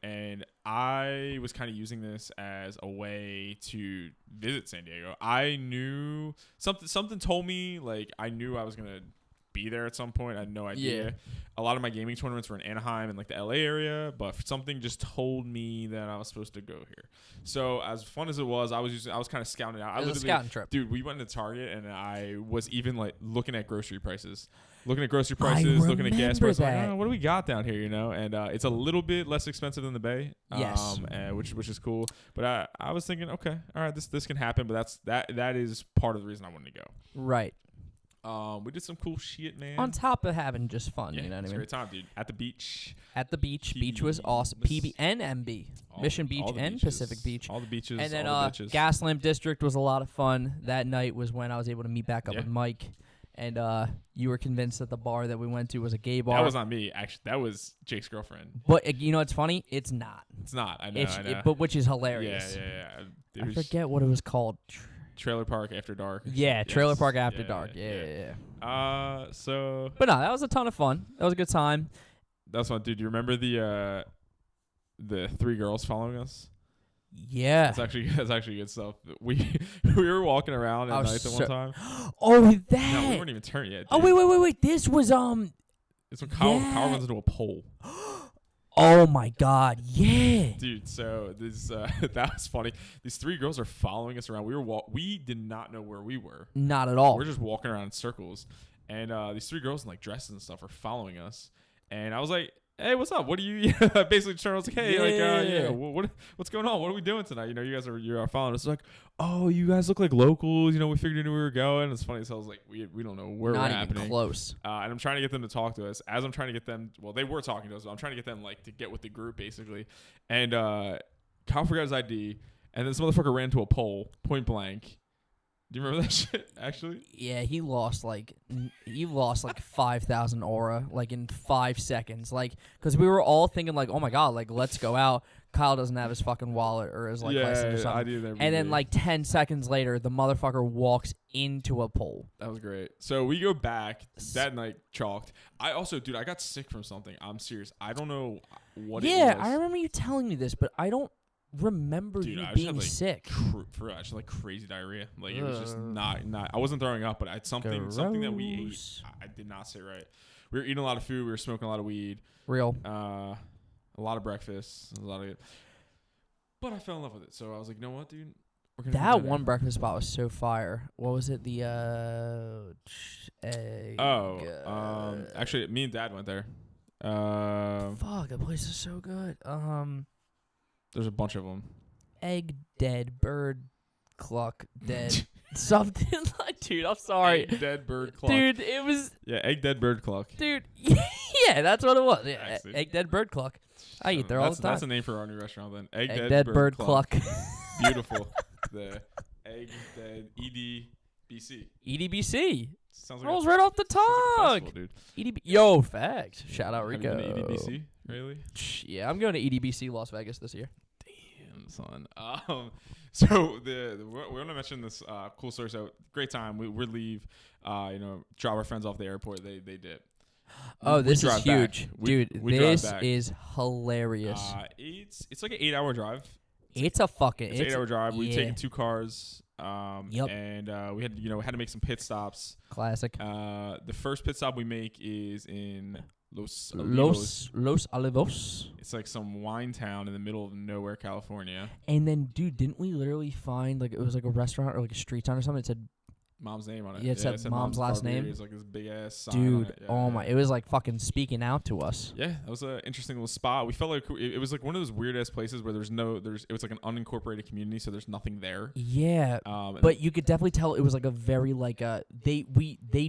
And I was kind of using this as a way to visit San Diego. I knew something told me, like, I knew I was gonna be there at some point. I had no idea. Yeah. A lot of my gaming tournaments were in Anaheim and like the LA area, but something just told me that I was supposed to go here. So as fun as it was, I was kind of scouting it out. It was a scouting trip. Dude, we went to Target and I was even like looking at grocery prices. Looking at looking at gas prices. Like, what do we got down here, you know? And it's a little bit less expensive than the Bay. Yes. Which is cool. But I was thinking, okay, all right, this can happen, but that is part of the reason I wanted to go. Right. We did some cool shit, man. On top of having just fun, Yeah, you know what I it's a mean? great time, dude. At the beach. At the beach. Beach was awesome. PB and MB. Mission Beach and beaches. Pacific Beach. All the beaches. And then all the bitches. Gaslamp District was a lot of fun. That night was when I was able to meet back up Yeah. with Mike. And you were convinced that the bar that we went to was a gay bar. That was not me, actually. That was Jake's girlfriend. But you know what's funny? It's not. It's not. I know. But which is hilarious. Yeah. It I was forget what it was called. Trailer Park After Dark. Yeah, Trailer Yes. Park After Dark. Yeah. So But no, that was a ton of fun. That was a good time. that's fun, dude. You remember the 3 girls following us? Yeah. That's actually good stuff. We were walking around at night at one time. Oh, that. No, we weren't even turned yet. Oh, dude. wait. This was It's when Kyle Yeah. runs into a pole. Oh my God. Yeah. Dude, so this that was funny. These 3 girls are following us around. We did not know where we were. Not at all. We're just walking around in circles, and these 3 girls in like dresses and stuff are following us. And I was like, "Hey, what's up? What are you?" Basically, turned. I was like, "Hey, what's going on? What are we doing tonight? You know, you are following us." Like, "Oh, you guys look like locals. You know, we figured you knew where we were going." It's funny. So I was like, "We don't know where Not we're even happening." close. And I'm trying to get them to talk to us. As I'm trying to get them, well, they were talking to us, but I'm trying to get them like to get with the group basically. And Kyle forgot his ID, and this motherfucker ran to a pole, point blank. Do you remember that shit? Actually, Yeah, he lost like 5,000 aura like in 5 seconds. Like, because we were all thinking like, oh my God, like let's go out. Kyle doesn't have his fucking wallet or his license or something. ID and And then like 10 seconds later, the motherfucker walks into a pole. that was great. So we go back that night, chalked. I also, dude, I got sick from something. I'm serious. I don't know what it was. Yeah, I remember you telling me this, but I don't remember Dude, you I just being had, like, sick. For actually like crazy diarrhea. Like it was just not. I wasn't throwing up, but I had something that we ate. Gross. I did not say right. We were eating a lot of food. We were smoking a lot of weed. Real. A lot of breakfast. A lot of it. But I fell in love with it. So I was like, you know what, dude? We're gonna That do better. one breakfast spot was so fire. What was it? The egg. Actually, me and Dad went there. Fuck, that place is so good. There's a bunch of them. Egg dead, bird cluck dead. Something like, dude, I'm sorry. Egg dead bird cluck. Dude, it was, Yeah, egg dead bird cluck. dude, yeah, that's what it was. Yeah, Actually. egg dead bird cluck. I eat there all the time. That's a name for our new restaurant then. Egg dead bird cluck. Beautiful. The egg dead EDBC. EDBC. Sounds like Rolls a, right off the sounds like a tongue. festival, dude. Yo, fact. Shout out Have you Rico. been to EDBC? Really? Yeah, I'm going to EDBC Las Vegas this year. Damn, son. So we want to mention this cool story. So great time. We leave. Drop our friends off the airport. They did. Oh, We this is drive huge. back. Dude, we drive this back. is hilarious. It's like an 8-hour drive. It's a fucking... It's an 8-hour drive. We've yeah. taken 2 cars. Yep. And we had to make some pit stops. Classic. The first pit stop we make is in Los Olivos. It's like some wine town in the middle of nowhere, California. And then, dude, didn't we literally find, like, it was like a restaurant or like a street sign or something that said mom's name on it. Yeah, it said mom's last name. It was like this big ass sign Dude, on it. oh my, it was like fucking speaking out to us. Yeah, that was an interesting little spot. We felt like it was like one of those weird ass places where it was like an unincorporated community, so there's nothing there. Yeah, but you could definitely tell it was like a very like they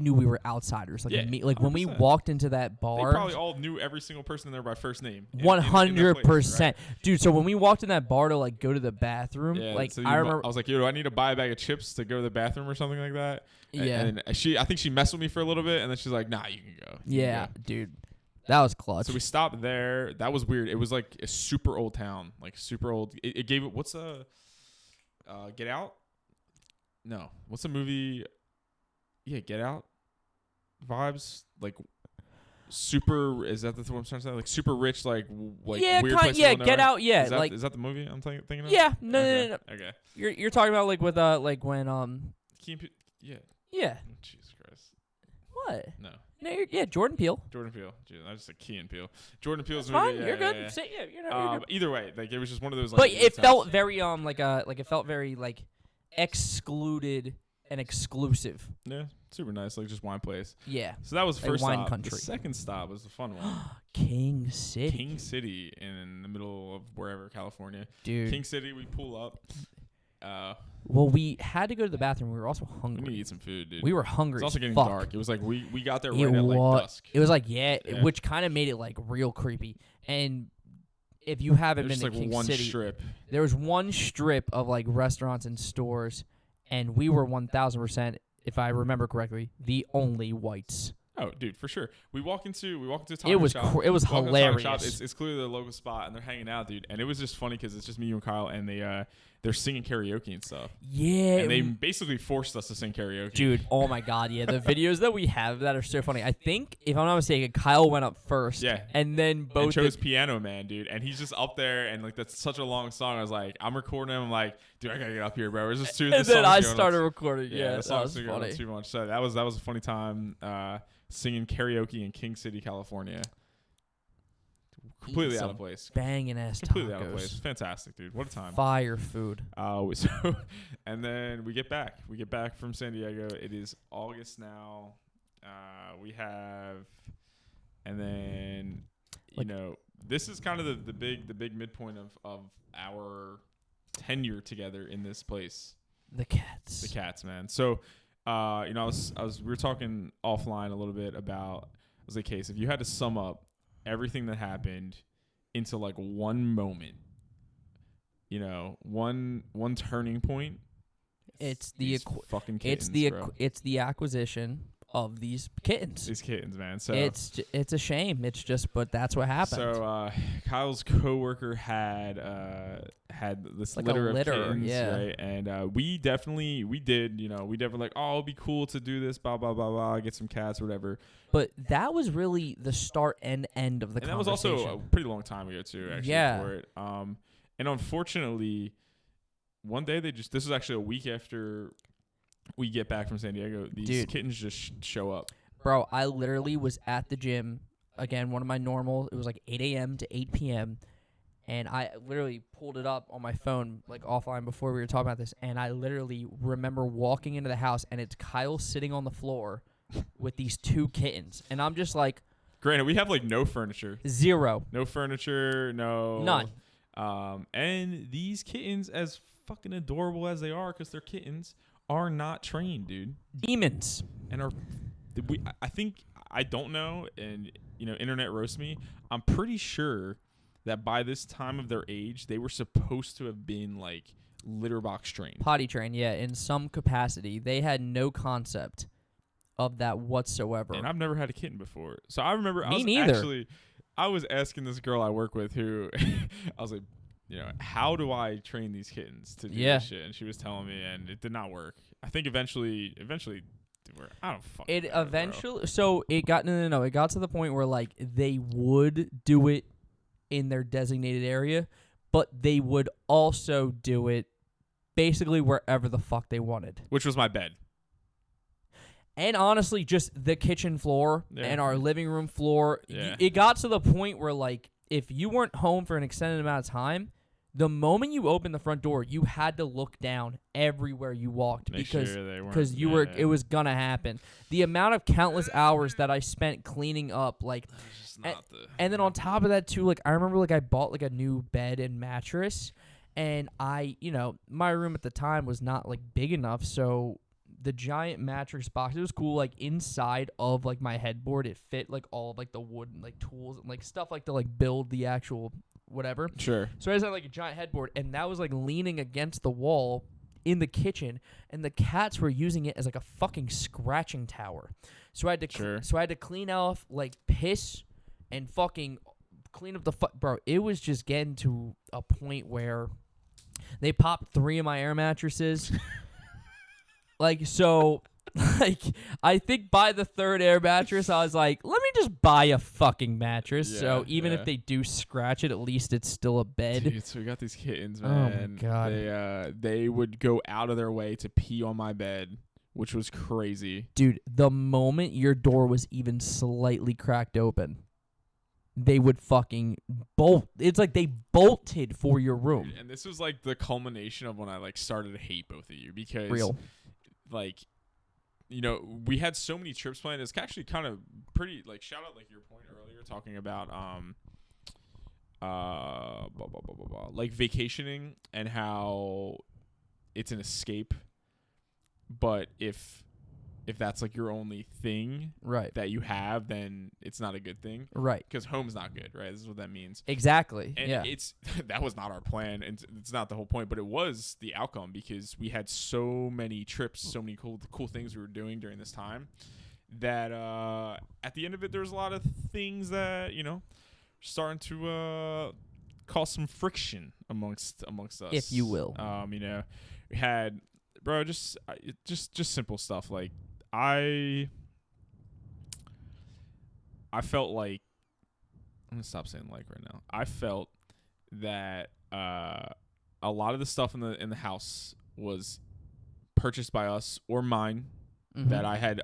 knew we were outsiders. Like when we walked into that bar, they probably all knew every single person in there by first name. 100%, right? dude. So when we walked in that bar to like go to the bathroom, like so I remember, I was like, "Yo, do I need to buy a bag of chips to go to the bathroom or something like that?" Yeah. And I think she messed with me for a little bit, and then she's like, "Nah, you can go." Dude, that was clutch. So we stopped there. That was weird. It was like a super old town, like super old. It gave it. What's Get Out? No, what's the movie? Yeah, Get Out vibes, like super. Is that the what I'm trying to say? Like super rich, like yeah, weird places Get Out. Yeah, is that the movie I'm thinking of? Yeah, no. Okay. You're talking about like with like when Yeah. Yeah. Oh, Jesus Christ. What? No. No, Jordan Peele. Jeez, I just said Key and Peele. Jordan Peele's Fine, movie. you're good. Yeah. You're good. Either way, like it was just one of those. But it felt very it felt very like excluded and exclusive. Yeah, super nice, like just wine place. Yeah. So that was the first wine stop. country. The second stop was the fun one. King City. King City in the middle of wherever, California. Dude. King City, we pull up. Well, we had to go to the bathroom. We were also hungry. We need to eat some food, dude. We were hungry. It's also getting fuck. dark. It was like we got there right at like dusk. It was like which kind of made it like real creepy. And if you haven't been to King City, strip. There was one strip of like restaurants and stores, and we were 1,000%, if I remember correctly, the only whites. Oh, dude, for sure. We walk into taco it was shop. It was hilarious. Shop. It's clearly the local spot, and they're hanging out, dude. And it was just funny because it's just me, you, and Kyle, and they're singing karaoke and stuff. Yeah. And they basically forced us to sing karaoke. Dude, oh my God, yeah. The videos that we have that are so funny. I think, if I'm not mistaken, Kyle went up first. Yeah. And then both and chose Piano Man, dude. And he's just up there, and like that's such a long song. I was like, I'm recording him. I'm like, dude, I gotta get up here, bro. It's just too. And then I started recording. Yeah, the songs are going too much. So that was a funny time. Singing karaoke in King City, California. Completely out of place. Banging ass Completely tacos. out of place. Fantastic, dude. What a time. Fire food. And then we get back. We get back from San Diego. It is August now. And then this is kind of the big midpoint of our tenure together in this place. The cats. The cats, man. So. We were talking offline a little bit about, I was like, Case, if you had to sum up everything that happened into like one moment, one turning point, it's the fucking kittens, it's the acquisition of these kittens. These kittens, man. So it's a shame. It's just, but that's what happened. So Kyle's coworker had this like litter a of kittens, yeah. right? And we definitely like, oh, it'd be cool to do this, blah blah blah blah, get some cats, whatever. But that was really the start and end of the and conversation. That was also a pretty long time ago too, actually. Yeah. For it. And unfortunately, one day this was actually a week after we get back from San Diego, these kittens just show up. Bro, I literally was at the gym, again, one of my normal, it was like 8 a.m. to 8 p.m., and I literally pulled it up on my phone, like offline before we were talking about this, and I literally remember walking into the house, and it's Kyle sitting on the floor with these two kittens, and I'm just like... Granted, we have like no furniture. Zero. No furniture, no... None. And these kittens, as fucking adorable as they are, because they're kittens... are not trained, dude. Demons. And I don't know, and internet roast me. I'm pretty sure that by this time of their age, they were supposed to have been like litter box trained. Potty trained, yeah, in some capacity. They had no concept of that whatsoever. And I've never had a kitten before. So I remember I was asking this girl I work with who I was like, how do I train these kittens to do this shit? And she was telling me, and it did not work. I think eventually, I don't fucking it know, eventually. Bro. So it got no. It got to the point where like they would do it in their designated area, but they would also do it basically wherever the fuck they wanted. Which was my bed. And honestly, just the kitchen floor and our living room floor. Yeah. It got to the point where like if you weren't home for an extended amount of time, the moment you opened the front door, you had to look down everywhere you walked Make because sure they weren't, it was gonna happen. The amount of countless hours that I spent cleaning up, like, and then on top of that too, like I remember like I bought like a new bed and mattress, and my room at the time was not like big enough, so the giant mattress box, it was cool, like inside of like my headboard it fit like all of like the wood and like tools and like stuff like to like build the actual whatever. Sure. So I just had like a giant headboard, and that was like leaning against the wall in the kitchen, and the cats were using it as like a fucking scratching tower. So I had to clean off like piss and fucking clean up the bro. It was just getting to a point where they popped 3 of my air mattresses. Like, so, like, I think by the 3rd air mattress, I was like, let me just buy a fucking mattress. Yeah, so even if they do scratch it, at least it's still a bed. Dude, so we got these kittens, man. Oh, my God. They would go out of their way to pee on my bed, which was crazy. Dude, the moment your door was even slightly cracked open, they would fucking bolt. It's like they bolted for your room. And this was like the culmination of when I like started to hate both of you because like, we had so many trips planned. It's actually kind of pretty, like, shout out like your point earlier talking about like vacationing and how it's an escape, but if that's like your only thing that you have, then it's not a good thing, right? Because home's not good, right? This is what that means. Exactly. And it's that was not our plan, and it's not the whole point, but it was the outcome because we had so many trips, so many cool things we were doing during this time that at the end of it, there was a lot of things that starting to cause some friction amongst us, if you will. We had just simple stuff like. I felt like I'm gonna stop saying like right now. I felt that a lot of the stuff in the house was purchased by us or mine that I had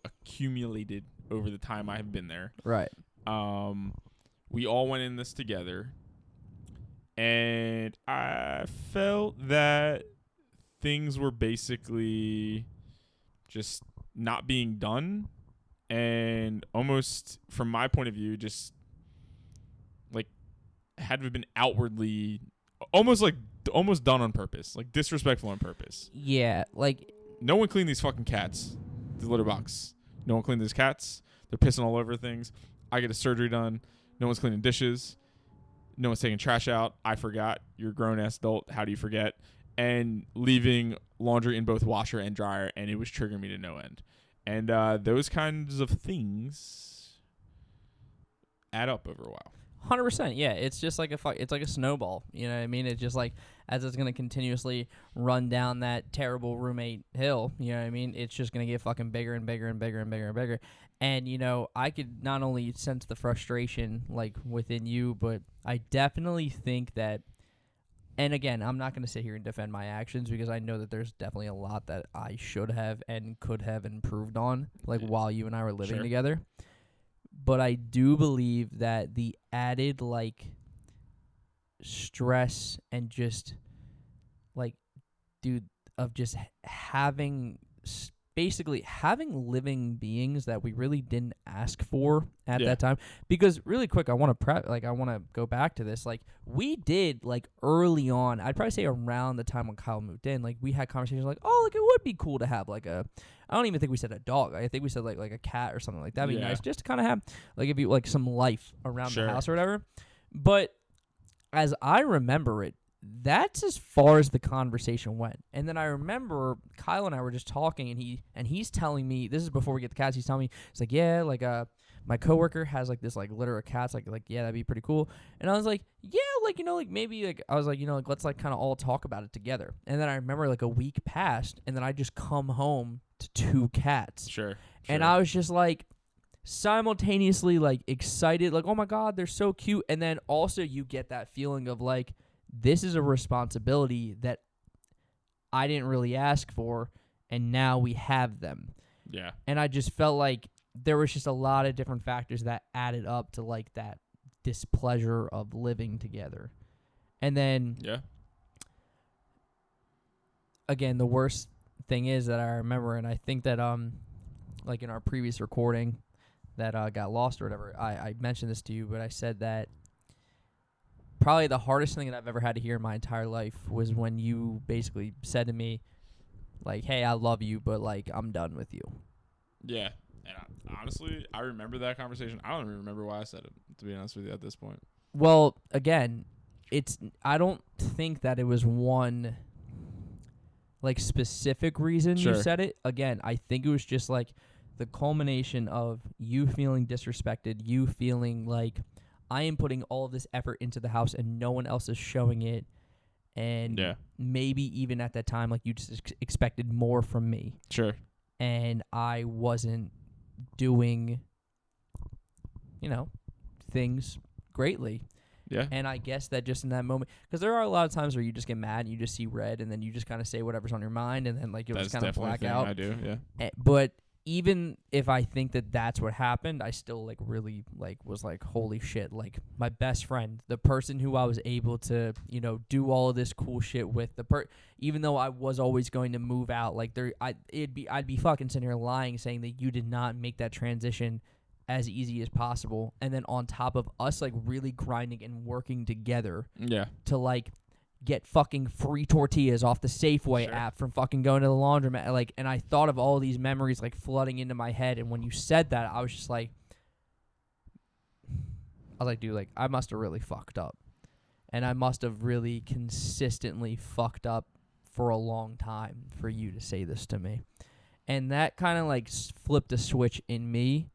accumulated over the time I have been there. Right. We all went in this together, and I felt that things were basically just not being done, and almost from my point of view just like had been outwardly almost done on purpose, like disrespectful on purpose. Yeah, like no one cleaned these fucking cats, the litter box. No one cleaned these cats. They're pissing all over things. I get a surgery done. No one's cleaning dishes. No one's taking trash out. I forgot. You're a grown ass adult. How do you forget? And leaving laundry in both washer and dryer, and it was triggering me to no end. And those kinds of things add up over a while. 100%, yeah. It's just like it's like a snowball. You know what I mean? It's just like as it's gonna continuously run down that terrible roommate hill. You know what I mean? It's just gonna get fucking bigger and bigger and bigger and bigger and bigger. And I could not only sense the frustration like within you, but I definitely think that. And again, I'm not going to sit here and defend my actions because I know that there's definitely a lot that I should have and could have improved on, like while you and I were living together. But I do believe that the added like stress and just like, dude, of just having basically having living beings that we really didn't ask for at that time. Because really quick, I want to go back to this. Like we did like early on, I'd probably say around the time when Kyle moved in, like we had conversations like, oh, like it would be cool to have like I don't even think we said a dog. I think we said like a cat or something like that. That'd be nice just to kind of have like if you like some life around the house or whatever. But as I remember it, that's as far as the conversation went. And then I remember Kyle and I were just talking, and he's telling me, this is before we get the cats, he's telling me, it's like, yeah, like my coworker has like this like litter of cats, like yeah, that'd be pretty cool. And I was like, yeah, like like maybe like I was like, like let's like kind of all talk about it together. And then I remember like a week passed, and then I just come home to 2 cats. Sure. And I was just like simultaneously like excited, like, oh my God, they're so cute. And then also you get that feeling of like, this is a responsibility that I didn't really ask for, and now we have them. Yeah. And I just felt like there was just a lot of different factors that added up to like that displeasure of living together. And then Yeah. again, the worst thing is that I remember, and I think that like in our previous recording that got lost or whatever, I mentioned this to you, but I said that probably the hardest thing that I've ever had to hear in my entire life was when you basically said to me, like, hey, I love you, but, like, I'm done with you. Yeah. And honestly, I remember that conversation. I don't even remember why I said it, to be honest with you, at this point. Well, again, I don't think that it was one, like, specific reason you said it. Again, I think it was just, like, the culmination of you feeling disrespected, you feeling like I am putting all of this effort into the house and no one else is showing it. And maybe even at that time, like, you just expected more from me. Sure. And I wasn't doing, things greatly. Yeah. And I guess that just in that moment, because there are a lot of times where you just get mad and you just see red and then you just kind of say whatever's on your mind and then, like, you'll just kind of black out. I do, yeah. But even if I think that that's what happened, I still, like, really, like, was like, holy shit, like, my best friend, the person who I was able to, do all of this cool shit with, even though I was always going to move out, like, I'd be fucking sitting here lying saying that you did not make that transition as easy as possible, and then on top of us, like, really grinding and working together to, like, get fucking free tortillas off the Safeway app from fucking going to the laundromat. Like, and I thought of all these memories, like, flooding into my head. And when you said that, I was just like, dude, like, I must have really fucked up. And I must have really consistently fucked up for a long time for you to say this to me. And that kind of, like, flipped a switch in me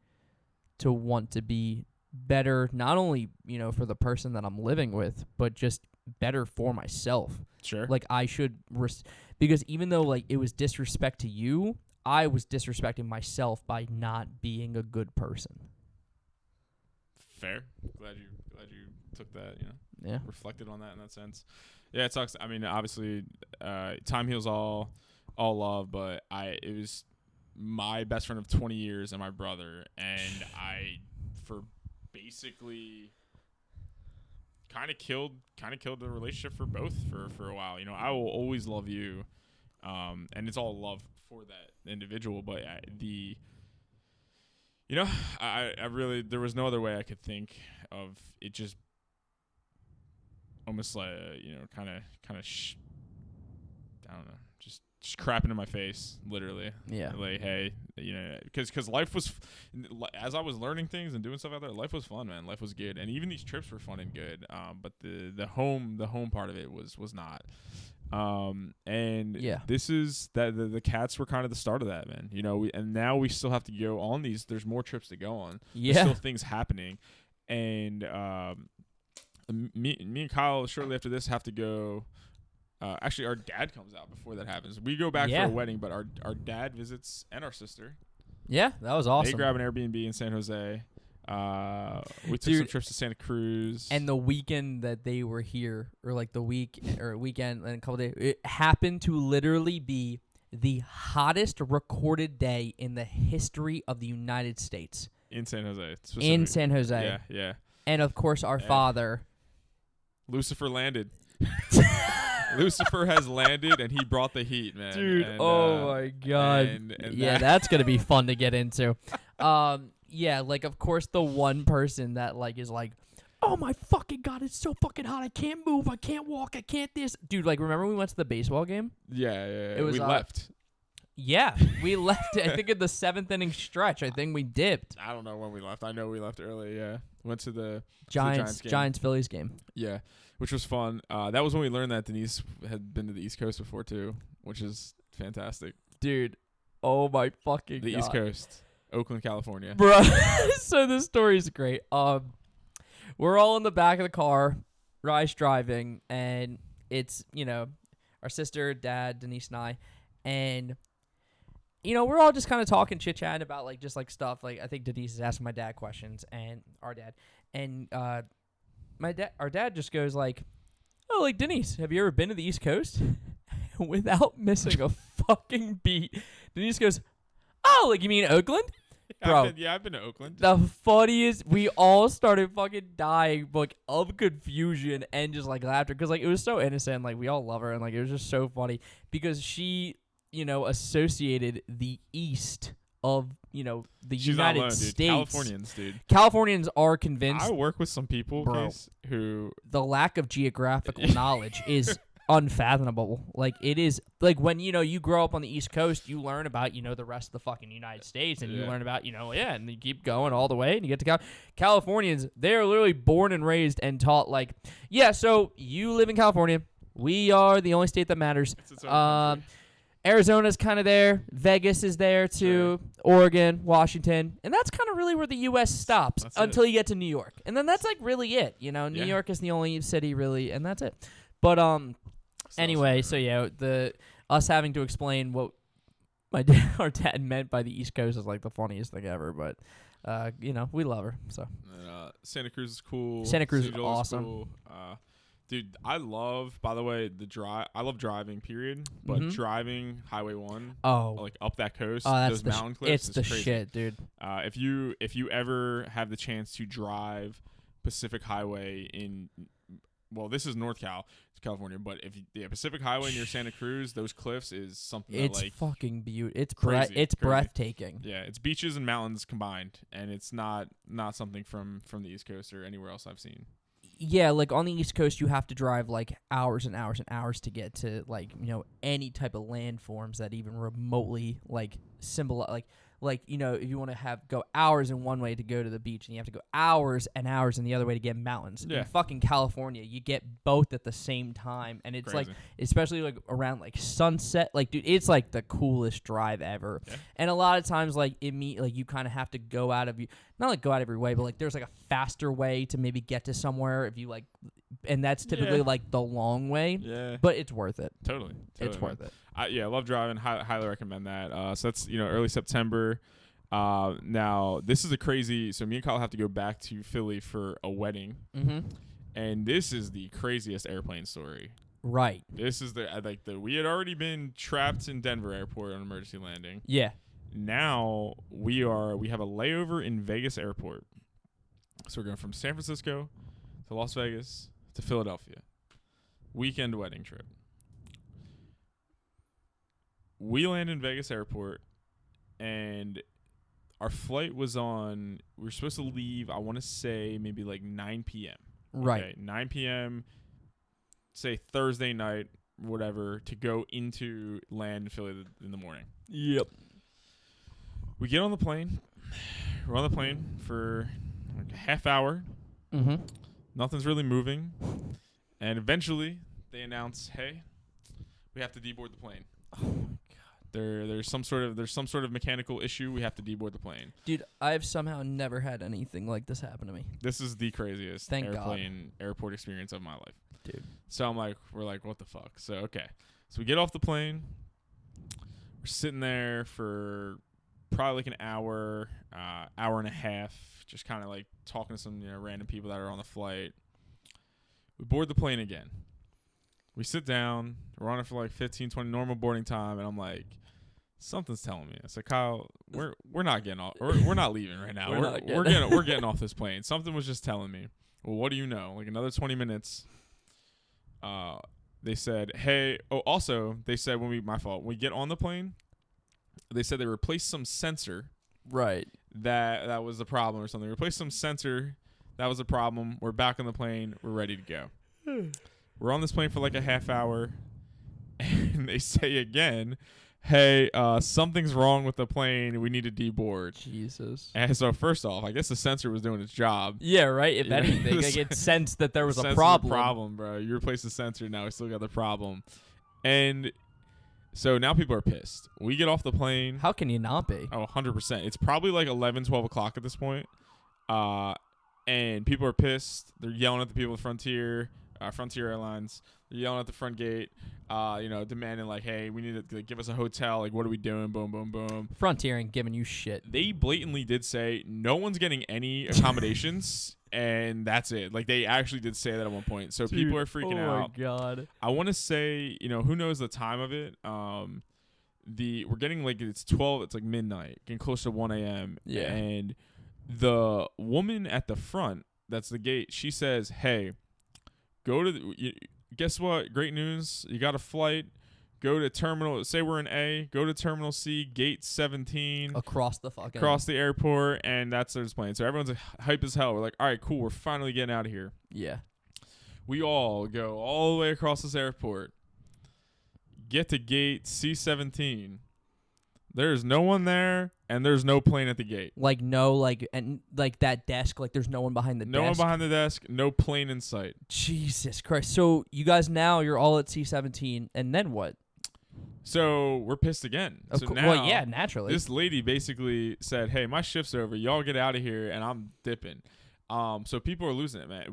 to want to be better, not only, for the person that I'm living with, but just better for myself. Sure. Like, I should because even though, like, it was disrespect to you, I was disrespecting myself by not being a good person. Fair. Glad you took that, Yeah. reflected on that in that sense. Yeah, it sucks. I mean, obviously, time heals all love, but it was my best friend of 20 years and my brother, and I, for basically kind of killed the relationship for both for a while. I will always love you, and it's all love for that individual. But I really, there was no other way I could think of it. Just almost like kind of I don't know, just crapping in my face, literally. Yeah. Like, hey, because life was, as I was learning things and doing stuff out there, life was fun, man. Life was good, and even these trips were fun and good. But the home part of it was not. And this is that the cats were kind of the start of that, man. And now we still have to go on these. There's more trips to go on. Yeah. There's still things happening, and me and Kyle shortly after this have to go. Actually, our dad comes out before that happens. We go back for a wedding, but our dad visits, and our sister. Yeah, that was awesome. They grab an Airbnb in San Jose. We took some trips to Santa Cruz. And the weekend that they were here, or like the weekend and a couple days, it happened to literally be the hottest recorded day in the history of the United States. In San Jose. In San Jose. Yeah, yeah. And of course, our father. Lucifer landed. Lucifer has landed, and he brought the heat, man. Dude, and, oh my God. And yeah, that's going to be fun to get into. Yeah, like, of course, the one person that, like, is like, oh my fucking God, it's so fucking hot. I can't move. I can't walk. I can't this. Dude, like, remember when we went to the baseball game? Yeah. It was, we left. Yeah, we left, I think, in the 7th inning stretch. I think we dipped. I don't know when we left. I know we left early, yeah. Went to the Giants-Phillies game. Yeah, which was fun. That was when we learned that Denise had been to the East Coast before, too, which is fantastic. Dude, oh my fucking God. The East Coast, Oakland, California. Bro, so this story's great. We're all in the back of the car, Rye's driving, and it's, our sister, dad, Denise, and I, and we're all just kind of talking, chit-chatting about, like, just, like, stuff. Like, I think Denise is asking my dad questions, and our dad. And our dad just goes, like, oh, like, Denise, have you ever been to the East Coast? Without missing a fucking beat, Denise goes, oh, like, you mean Oakland? Bro. I've been to Oakland. The funniest, we all started fucking dying, like, of confusion and just, like, laughter. Because, like, it was so innocent. Like, we all love her. And, like, it was just so funny. Because she, associated the East of, the She's United not alone, dude. States. Californians, dude. Californians are convinced. I work with some people, Bro. Case, who... The lack of geographical knowledge is unfathomable. Like, it is, like, when, you grow up on the East Coast, you learn about, the rest of the fucking United States, and you learn about, and you keep going all the way, and you get to Californians, they're literally born and raised and taught, like, yeah, so you live in California. We are the only state that matters. It's its own country. Arizona's kind of there. Vegas is there, too. Sure. Oregon, Washington. And that's kind of really where the U.S. stops until you get to New York. And then that's, like, really it. New York is the only city, really, and that's it. But, anyway, so yeah, us having to explain what our dad meant by the East Coast is like the funniest thing ever. But we love her. So Santa Cruz is cool. Santa Cruz is awesome. Cool. Dude, I love, by the way, I love driving, period. But driving Highway 1, like up that coast, those mountain cliffs, it's the crazy. shit, dude. If you ever have the chance to drive Pacific Highway well, this is North California, but Pacific Highway near Santa Cruz, those cliffs is something it's that, like, fucking beautiful. It's crazy, it's crazy. breathtaking. Yeah, it's beaches and mountains combined, and it's not something from the East Coast or anywhere else I've seen. Yeah, like on the East Coast, you have to drive like hours and hours and hours to get to like any type of landforms that even remotely like symbolize like if you want to go hours in one way to go to the beach, and you have to go hours and hours in the other way to get mountains. Yeah. In fucking California, you get both at the same time, and it's Crazy. like, especially like around like sunset, like dude, it's like the coolest drive ever. Yeah. And a lot of times, like you kind of have to go out of not like go out of your way, but like there's like a faster way to maybe get to somewhere if you like, and that's typically like the long way. Yeah, but it's worth it. Totally It's worth it. I love driving. Highly recommend that. So that's early September. Now this is a crazy. So me and Kyle have to go back to Philly for a wedding, and this is the craziest airplane story. Right. This is we had already been trapped in Denver airport on emergency landing. Yeah. Now we have a layover in Vegas airport. So we're going from San Francisco to Las Vegas to Philadelphia. Weekend wedding trip. We land in Vegas airport, and our flight was on, we were supposed to leave, I want to say maybe like 9 p.m. Right. Okay, 9 p.m., say Thursday night, whatever, to go into land in Philly in the morning. Yep. We get on the plane. We're on the plane for like a half hour. Nothing's really moving. And eventually, they announce, hey, we have to deboard the plane. Oh, my God. There's some sort of mechanical issue. We have to deboard the plane. Dude, I've somehow never had anything like this happen to me. This is the craziest airport experience of my life. Dude. So we're like, what the fuck? So, okay. So we get off the plane. We're sitting there for probably like an hour, hour and a half, just kind of like talking to some random people that are on the flight. We board the plane again. We sit down. We're on it for like 15, 20 normal boarding time, and I'm like, something's telling me. I said, Kyle, we're not getting off. We're not leaving right now. We're getting off this plane. Something was just telling me. Well, what do you know? Like another 20 minutes. They said, hey. Oh, also they said when we get on the plane, they said they replaced some sensor. Right. That was the problem or something. Replaced some sensor. That was a problem. We're back on the plane. We're ready to go. We're on this plane for like a half hour, and they say again, hey, something's wrong with the plane. We need to deboard. Jesus. And so first off, I guess the sensor was doing its job. Yeah, right? If anything, like it sensed that there was a problem. Bro. You replaced the sensor, now we still got the problem. And so now people are pissed. We get off the plane. How can you not be? Oh, 100%. It's probably like 11, 12 o'clock at this point. And people are pissed. They're yelling at the people at Frontier Airlines. They're yelling at the front gate, demanding like, hey, we need to give us a hotel. Like, what are we doing? Boom, boom, boom. Frontier ain't giving you shit. They blatantly did say no one's getting any accommodations, and that's it. Like, they actually did say that at one point. So people are freaking out. Oh, my God. I want to say, who knows the time of it? we're getting like it's 12. It's like midnight, getting close to 1 a.m. Yeah. And the woman at the front, that's the gate. She says, "Hey, go to guess what? Great news! You got a flight. Go to terminal. Say we're in A. Go to terminal C, gate 17." Across the airport, and that's their plane. So everyone's like, hype as hell. We're like, all right, cool. We're finally getting out of here. Yeah. We all go all the way across this airport. Get to gate C17. There's no one there, and there's no plane at the gate. Like no, like and like that desk. Like there's no one behind the desk. No one behind the desk. No plane in sight. Jesus Christ! So you guys you're all at C17, and then what? So we're pissed again. Now, well, yeah, naturally. This lady basically said, "Hey, my shift's over. Y'all get out of here," and I'm dipping. So people are losing it, man.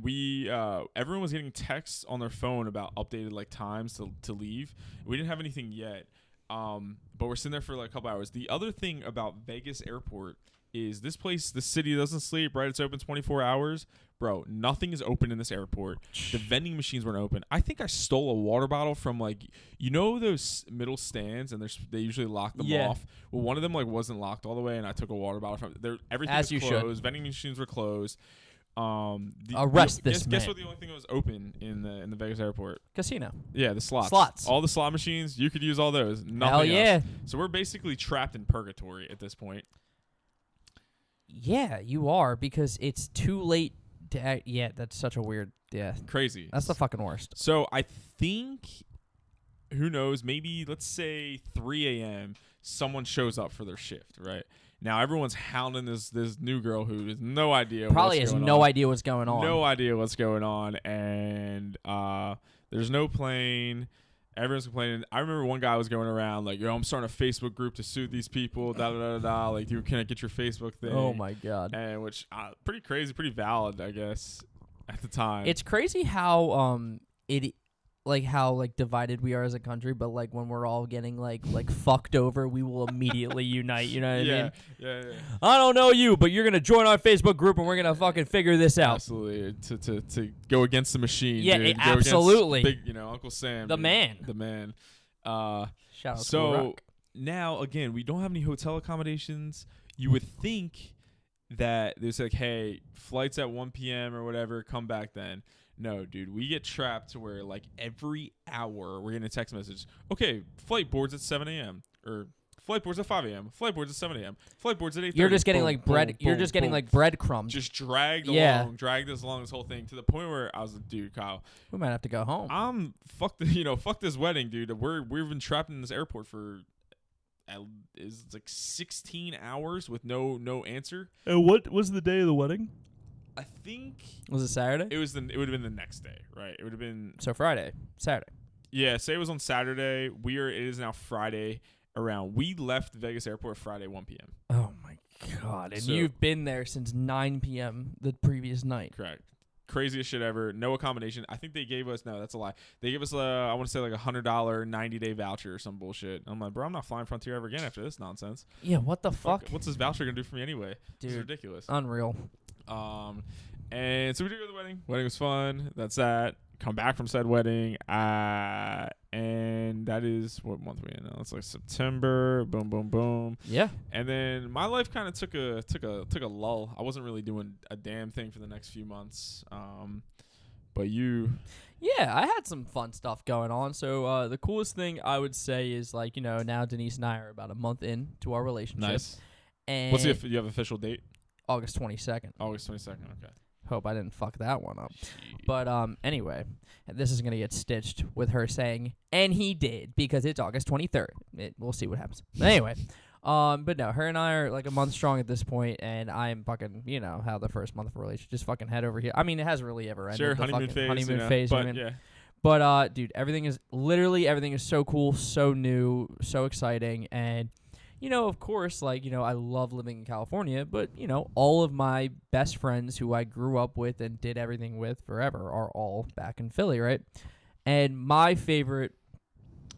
Everyone was getting texts on their phone about updated like times to leave. We didn't have anything yet. But we're sitting there for like a couple hours. The other thing about Vegas Airport is this place, the city doesn't sleep, right? It's open 24 hours. Bro, nothing is open in this airport. The vending machines weren't open. I think I stole a water bottle from like, those middle stands, and they usually lock them off. Well, one of them like wasn't locked all the way, and I took a water bottle from there. Everything was closed. Vending machines were closed. Arrest this man. Guess what? The only thing that was open in the Vegas airport? Casino. Yeah, the slots. All the slot machines, you could use all those. Nothing Hell yeah. else. So we're basically trapped in purgatory at this point. Yeah, you are, because it's too late to act. Yeah, that's such a weird. Yeah, crazy. That's the fucking worst. So I think, who knows? Maybe let's say 3 a.m. Someone shows up for their shift, right? Now everyone's hounding this new girl who has no idea. Probably has no idea what's going on. No idea what's going on, and there's no plane. Everyone's complaining. I remember one guy was going around like, "Yo, I'm starting a Facebook group to sue these people." Da da da da. Like, you can't get your Facebook thing. Oh my god. And which pretty crazy, pretty valid, I guess, at the time. It's crazy how how divided we are as a country, but like when we're all getting like fucked over, we will immediately unite. You know what I mean? Yeah. I don't know you, but you're gonna join our Facebook group and we're gonna fucking figure this out. Absolutely, to go against the machine. Yeah, dude. absolutely. Big, Uncle Sam, the dude. man. The man. Shout out to so Rock. now again, we don't have any hotel accommodations. You would think that there's like, hey, flights at 1 p.m. or whatever, come back then. No, dude, we get trapped to where like every hour we're getting a text message. Okay, flight boards at 7 a.m. or flight boards at 5 a.m. Flight boards at 7 a.m. Flight boards at 8:30. You're just getting boom, like bread. boom, You're boom, just getting boom. like breadcrumbs. Just dragged us along this whole thing to the point where I was like, dude, Kyle, We might have to go home. fuck this wedding, dude. We've been trapped in this airport for is like 16 hours with no answer. And what was the day of the wedding? I think Was it Saturday? it would have been the next day, right? It would have been Saturday. Yeah, say it was on Saturday. It is now Friday around. We left Vegas Airport Friday 1 p.m. Oh my god! And you've been there since 9 p.m. the previous night. Correct. Craziest shit ever. No accommodation. I think they gave us that's a lie. They gave us I want to say like $100 90-day voucher or some bullshit. I'm like, bro, I'm not flying Frontier ever again after this nonsense. Yeah, what the fuck? What's this voucher gonna do for me anyway? Dude, it's ridiculous. Unreal. And so we did go to the wedding. Wedding was fun. That's that. Come back from said wedding. And that is what month we in now. It's like September. Boom, boom, boom. Yeah. And then my life kind of took a lull. I wasn't really doing a damn thing for the next few months. But you. Yeah, I had some fun stuff going on. So the coolest thing I would say is like, now Denise and I are about a month into our relationship. Nice. And What's do you have official date? August 22nd. August 22nd. Okay. Hope I didn't fuck that one up. But anyway, this is going to get stitched with her saying, and he did, because it's August 23rd. We'll see what happens. But anyway, but no, her and I are like a month strong at this point, and I'm fucking, how the first month of a relationship, just fucking head over here. I mean, it hasn't really ever ended. Sure, the honeymoon phase. Honeymoon phase. But, yeah. But, dude, everything is so cool, so new, so exciting, and of course, like, I love living in California, but, all of my best friends who I grew up with and did everything with forever are all back in Philly, right? And my favorite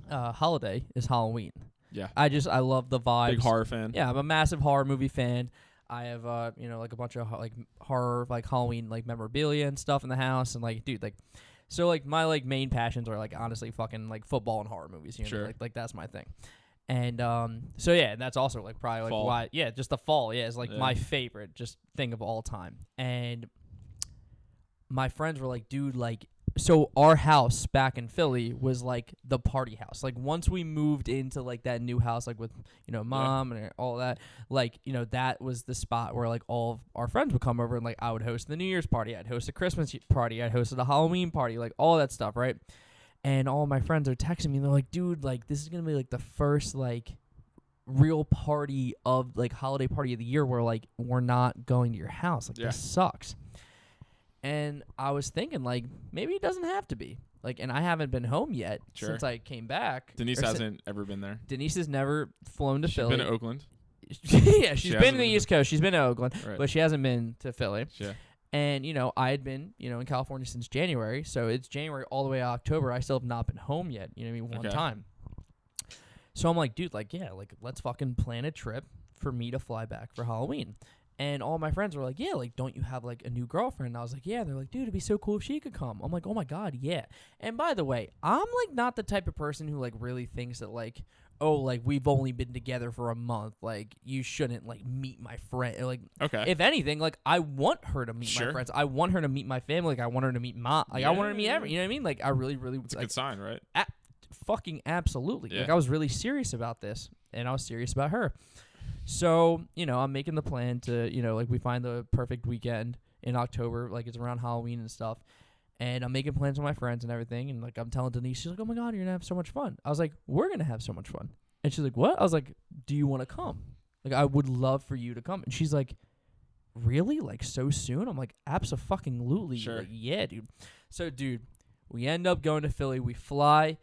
holiday is Halloween. Yeah. I love the vibes. Big horror fan. Yeah, I'm a massive horror movie fan. I have, like a bunch of, like, horror, like, Halloween, like, memorabilia and stuff in the house. And, like, dude, like, so, like, my, like, main passions are, like, honestly fucking, like, football and horror movies. Sure. Like, that's my thing. And so yeah, that's also like probably like Fall. why just the fall is like Yeah. my favorite just thing of all time. And my friends were like, dude, like, so our house back in Philly was like the party house. Like once we moved into like that new house, like with mom and all that, like that was the spot where like all of our friends would come over, and like I would host the New Year's party, I'd host a Christmas party, I'd hosted a Halloween party, like all that stuff, right? And all my friends are texting me, and they're like, dude, like, this is going to be, like, the first, like, real party of, like, holiday party of the year where, like, we're not going to your house. Like, this sucks. And I was thinking, like, maybe it doesn't have to be. Like, and I haven't been home yet since I came back. Denise hasn't ever been there. Denise has never flown to Philly. She's been to Oakland. Yeah, she's been to the East Coast. She's been to Oakland, but she hasn't been to Philly. Yeah. And, I had been, in California since January. So it's January all the way to October. I still have not been home yet, one time. So I'm like, dude, like, yeah, like, let's fucking plan a trip for me to fly back for Halloween. And all my friends were like, yeah, like, don't you have, like, a new girlfriend? And I was like, yeah. They're like, dude, it'd be so cool if she could come. I'm like, oh, my God, yeah. And by the way, I'm, like, not the type of person who, like, really thinks that, like, oh, like, we've only been together for a month. Like, you shouldn't, like, meet my friend. Like, if anything, like, I want her to meet my friends. I want her to meet my family. Like, I want her to meet I want her to meet everyone. You know what I mean? Like, I really, really... It's a good sign, right? Fucking absolutely. Yeah. Like, I was really serious about this, and I was serious about her. So, I'm making the plan to, like, we find the perfect weekend in October. Like, it's around Halloween and stuff. And I'm making plans with my friends and everything. And, like, I'm telling Denise, she's like, oh, my God, you're going to have so much fun. I was like, we're going to have so much fun. And she's like, what? I was like, do you want to come? Like, I would love for you to come. And she's like, really? Like, so soon? I'm like, abso-fucking-lutely. Sure. Like, yeah, dude. So, dude, we end up going to Philly. We fly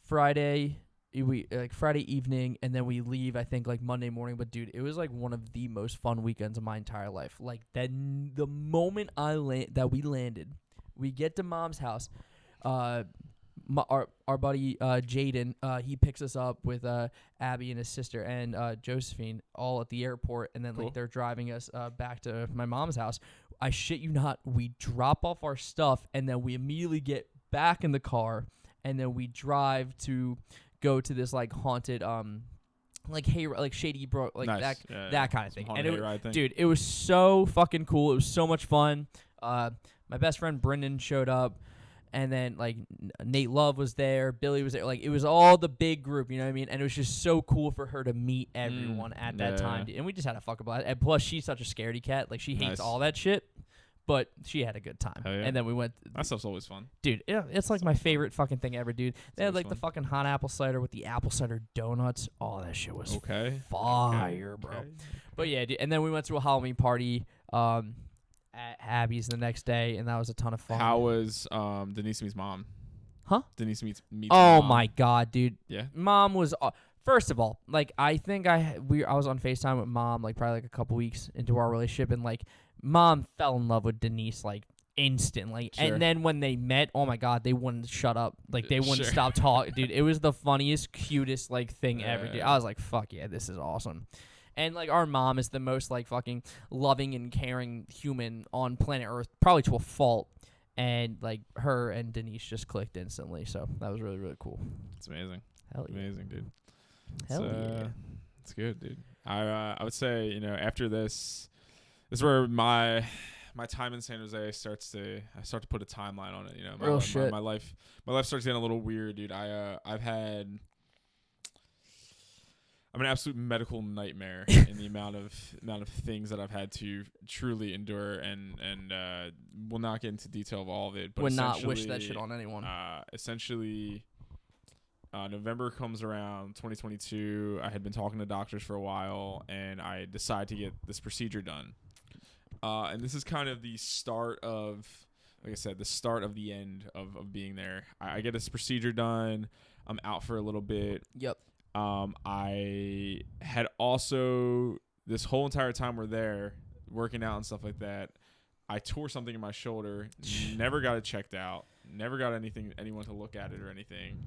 Friday evening, and then we leave, I think, like, Monday morning. But, dude, it was, like, one of the most fun weekends of my entire life. Like, the moment that we landed, we get to Mom's house. Our buddy Jaden, he picks us up with Abby and his sister and Josephine, all at the airport, and then like they're driving us back to my mom's house. I shit you not, we drop off our stuff, and then we immediately get back in the car, and then we drive to go to this like haunted like Shady Brook, like nice. that kind of thing. And dude, it was so fucking cool. It was so much fun. My best friend Brendan showed up, and then like Nate Love was there, Billy was there. Like, it was all the big group, you know what I mean? And it was just so cool for her to meet everyone at that time. And we just had a fucking blast. And plus, she's such a scaredy cat. Like, she hates all that shit, but she had a good time. Yeah. And then we went. That stuff's always fun, dude. It's like my favorite fucking thing ever, dude. They had like fun. the fucking hot apple cider with the apple cider donuts. Oh, that shit was fire, bro. But yeah, dude. And then we went to a Halloween party at Abby's the next day, and that was a ton of fun. How was Denise meets mom? Huh? Denise meets oh mom. My God, dude. Yeah. Mom was first of all, like, I think I was on FaceTime with Mom like probably like a couple weeks into our relationship, and like Mom fell in love with Denise like instantly. Sure. And then when they met, oh my God, they wouldn't shut up. Like, they wouldn't stop talking. Dude, it was the funniest, cutest like thing ever, dude. I was like, fuck yeah, this is awesome. And, like, our mom is the most, like, fucking loving and caring human on planet Earth, probably to a fault. And, like, her and Denise just clicked instantly. So that was really, really cool. It's amazing. Hell yeah. Amazing, dude. Hell yeah. It's good, dude. I would say, after this is where my time in San Jose starts to put a timeline on it. Real shit. My life starts getting a little weird, dude. I'm an absolute medical nightmare in the amount of things that I've had to truly endure, and we'll not get into detail of all of it. But would not wish that shit on anyone. Essentially, November comes around, 2022. I had been talking to doctors for a while, and I decided to get this procedure done. And this is kind of the start of, like I said, the start of the end of being there. I get this procedure done. I'm out for a little bit. Yep. I had also, this whole entire time we're there working out and stuff like that, I tore something in my shoulder, never got it checked out, never got anyone to look at it or anything.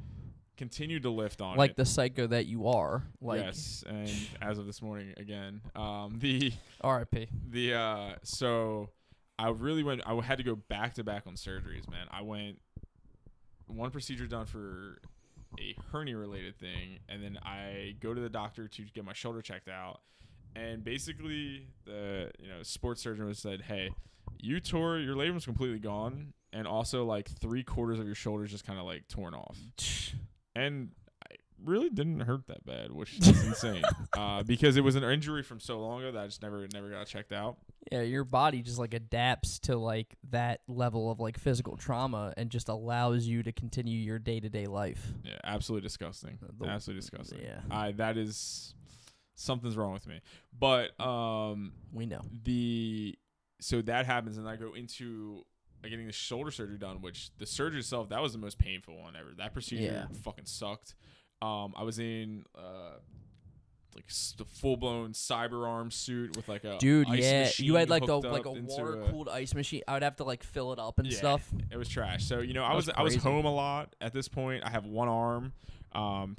Continued to lift on like it. The psycho that you are. Like, yes, and as of this morning again, the R.I.P. So I had to go back to back on surgeries, man. I went one procedure done for a hernia related thing, and then I go to the doctor to get my shoulder checked out, and basically the sports surgeon was said, hey, your labrum completely gone, and also like 3/4 of your shoulders just kind of like torn off, and really didn't hurt that bad, which is insane. Because it was an injury from so long ago that I just never got checked out. Yeah, your body just like adapts to like that level of like physical trauma and just allows you to continue your day-to-day life. Yeah, absolutely disgusting. Absolutely disgusting. Yeah. That is something's wrong with me. But we know. So that happens, and I go into getting the shoulder surgery done, which the surgery itself, that was the most painful one ever. That procedure fucking sucked. I was in like the full blown cyber arm suit with like a ice machine. You had like a into water cooled ice machine. I would have to like fill it up and stuff. It was trash. So I was home a lot at this point. I have one arm.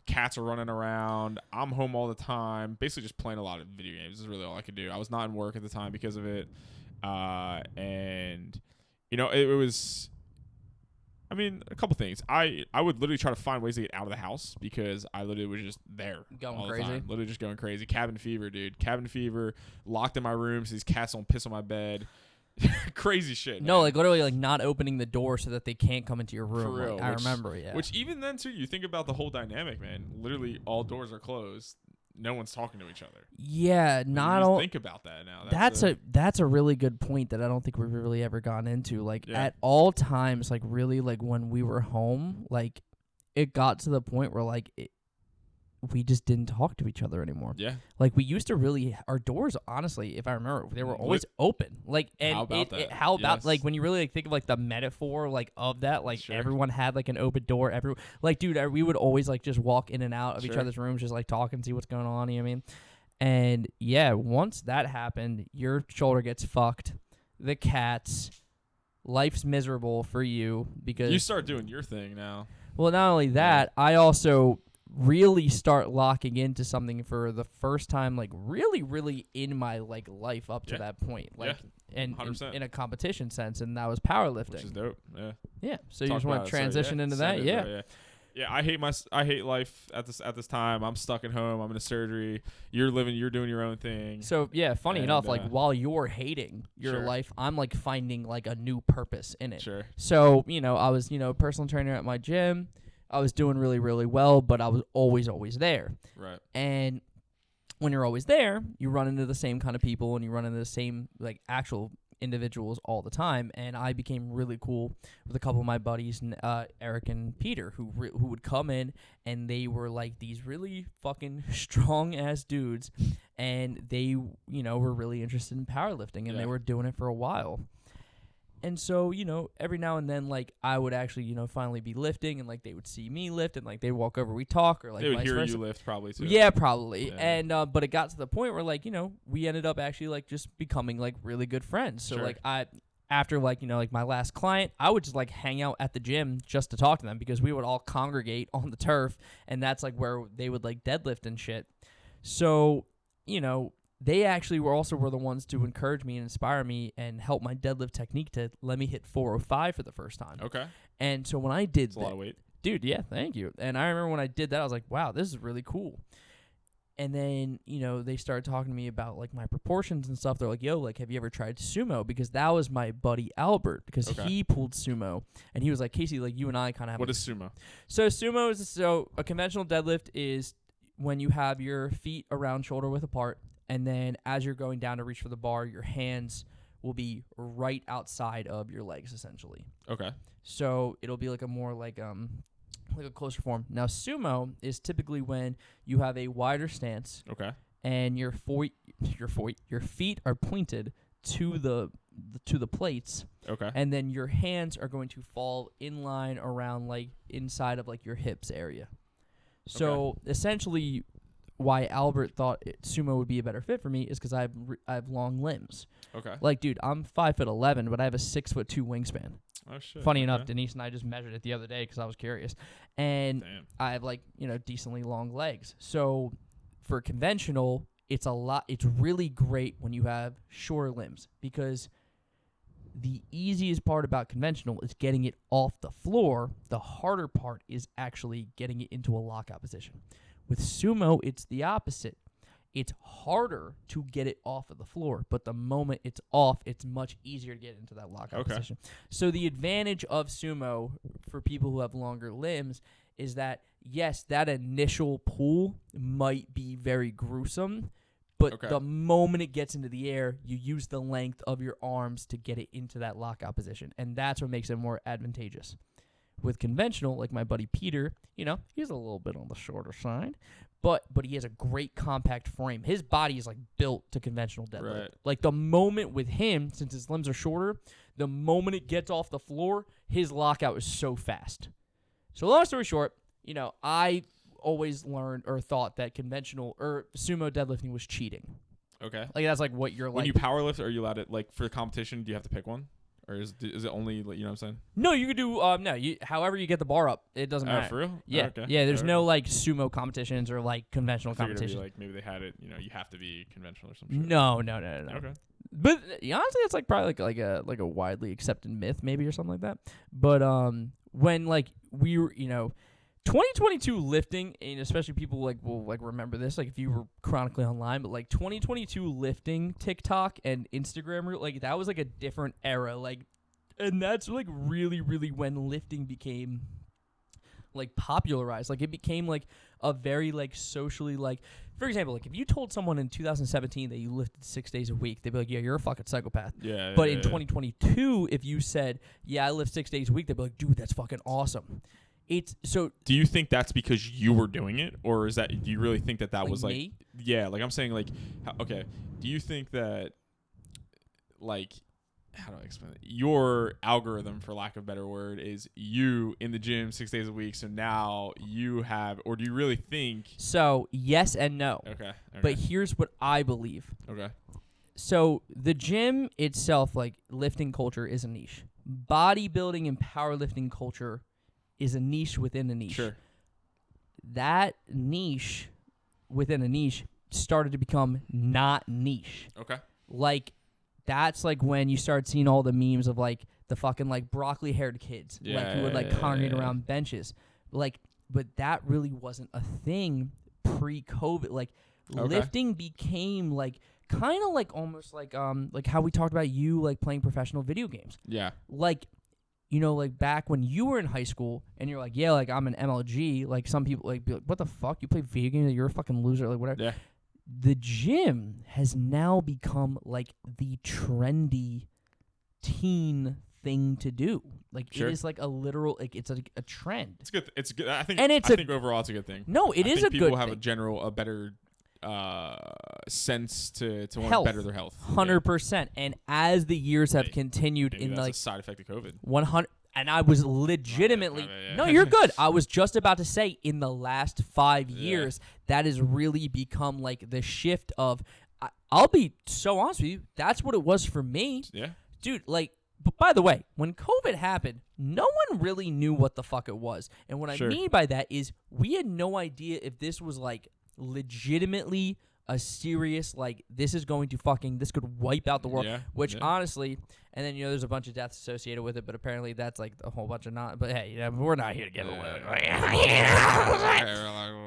Cats are running around. I'm home all the time, basically just playing a lot of video games. This is really all I could do. I was not in work at the time because of it, and it was. I mean, a couple things. I would literally try to find ways to get out of the house because I literally was just there all the time. Literally just going crazy. Cabin fever, dude. Cabin fever. Locked in my room so these cats don't piss on my bed. Crazy shit. No, man. like literally like not opening the door so that they can't come into your room. For real. Like, I remember, yeah. Which even then, too, you think about the whole dynamic, man. Literally all doors are closed. No one's talking to each other. Yeah, not all. Think about that now. That's a really good point that I don't think we've really ever gone into. Like at all times, like really, like when we were home, like it got to the point where like we just didn't talk to each other anymore. Yeah. Like we used to really, our doors, honestly, if I remember, they were always open. Like, and how about like when you really like think of like the metaphor like of that, like everyone had like an open door. Like, dude, we would always like just walk in and out of each other's rooms, just like talk and see what's going on. You know what I mean? And yeah, once that happened, your shoulder gets fucked. The cats, life's miserable for you because you start doing your thing now. Well, not only that, I also really start locking into something for the first time, like really in my like life up to that point, like and in a competition sense, and that was powerlifting, which is dope. Yeah. So you just want to transition into that. Yeah, I hate life at this time. I'm stuck at home. I'm in a surgery. You're doing your own thing. So yeah, funny enough, like while you're hating your life, I'm like finding like a new purpose in it. Sure. So I was personal trainer at my gym. I was doing really, really well, but I was always there. Right. And when you're always there, you run into the same kind of people and you run into the same like actual individuals all the time. And I became really cool with a couple of my buddies, Eric and Peter, who would come in, and they were like these really fucking strong ass dudes, and they were really interested in powerlifting, and they were doing it for a while. And so, every now and then, like, I would actually, finally be lifting, and, like, they would see me lift, and, like, they'd walk over, we talk, or, like, they would vice hear versa. you lift probably, too. Yeah, probably. Yeah. And, but it got to the point where, like, we ended up actually, like, just becoming, like, really good friends. So, like, after, like, like, my last client, I would just, like, hang out at the gym just to talk to them, because we would all congregate on the turf, and that's, like, where they would, like, deadlift and shit. So, they actually were the ones to encourage me and inspire me and help my deadlift technique to let me hit 405 for the first time. Okay. And so when I did that, a lot of weight. Dude, yeah, thank you. And I remember when I did that, I was like, wow, this is really cool. And then, they started talking to me about, like, my proportions and stuff. They're like, yo, like, have you ever tried sumo? Because that was my buddy Albert, because he pulled sumo. And he was like, Casey, like, you and I kind of have... What is sumo? So sumo is... a conventional deadlift is when you have your feet around shoulder width apart, and then as you're going down to reach for the bar, your hands will be right outside of your legs, essentially. Okay. So it'll be like a more like a closer form. Now, sumo is typically when you have a wider stance. Okay. And your feet are pointed to the plates. Okay. And then your hands are going to fall in line around like inside of like your hips area. So essentially, why Albert thought sumo would be a better fit for me is because I have long limbs. Okay. Like, dude, I'm 5'11", but I have a 6'2" wingspan. Oh shit. Funny enough, Denise and I just measured it the other day because I was curious, and Damn. I have like decently long legs. So for conventional, it's really great when you have shorter limbs because the easiest part about conventional is getting it off the floor. The harder part is actually getting it into a lockout position. With sumo, it's the opposite. It's harder to get it off of the floor, but the moment it's off, it's much easier to get into that lockout position. So the advantage of sumo for people who have longer limbs is that, yes, that initial pull might be very gruesome, but the moment it gets into the air, you use the length of your arms to get it into that lockout position, and that's what makes it more advantageous. With conventional, like my buddy Peter, he's a little bit on the shorter side, but he has a great compact frame. His body is like built to conventional deadlift. Right. Like the moment with him, since his limbs are shorter, the moment it gets off the floor, his lockout is so fast. So long story short, I always learned or thought that conventional or sumo deadlifting was cheating. Okay. Like that's like what you're like. When you powerlift, are you allowed to, like, for competition, do you have to pick one? Or is it only, you know what I'm saying? No, you could do, however you get the bar up, it doesn't matter. For real? Yeah. Okay. Yeah, there's no, like, sumo competitions or, like, conventional competitions. Like, maybe they had it, you have to be conventional or something. No. Okay. But honestly, it's, like, probably, like a widely accepted myth, maybe, or something like that. But, when, like, we were, 2022 lifting, and especially people will remember this, like if you were chronically online, but like 2022 lifting TikTok and Instagram, like that was like a different era, like, and that's like really, really when lifting became like popularized. Like it became like a very like socially, like, for example, like if you told someone in 2017 that you lifted 6 days a week, they'd be like, yeah, you're a fucking psychopath. Yeah. But in 2022, if you said, yeah, I lift 6 days a week, they'd be like, dude, that's fucking awesome. Do you think that's because you were doing it, or is that, do you really think that was like me? Yeah, like I'm saying, like, okay, do you think that, like, how do I explain it? Your algorithm, for lack of a better word, is you in the gym 6 days a week, so now you have, or do you really think? So yes and no. Okay. But here's what I believe. Okay. So the gym itself, like lifting culture, is a niche. Bodybuilding and powerlifting culture is a niche within a niche. Sure. That niche within a niche started to become not niche. Okay. Like, that's like when you start seeing all the memes of like the fucking like broccoli haired kids, who would like congregate around benches. Like, but that really wasn't a thing pre-COVID. Like, lifting became like kind of like almost like how we talked about you like playing professional video games. Yeah. Like, like back when you were in high school and you're like, yeah, like I'm an MLG, like some people like be like, what the fuck? You play video games? You're a fucking loser, like whatever. Yeah. The gym has now become like the trendy teen thing to do. Like it is like a literal, like it's a trend. It's good. It's good. I think. And I think overall it's a good thing. No, it is a good thing. People have a better sense to want to better their health. 100%. And as the years have continued in that's like a side effect of COVID. 100. And I was legitimately no, you're good. I was just about to say in the last 5 years that has really become like the shift of. I'll be so honest with you. That's what it was for me. Yeah, dude. Like, but by the way, when COVID happened, no one really knew what the fuck it was. And what I mean by that is we had no idea if this was like legitimately a serious, like, this is going to fucking, this could wipe out the world, which honestly, and then, there's a bunch of deaths associated with it, but apparently that's like a whole bunch of not, but hey, we're not here to get away.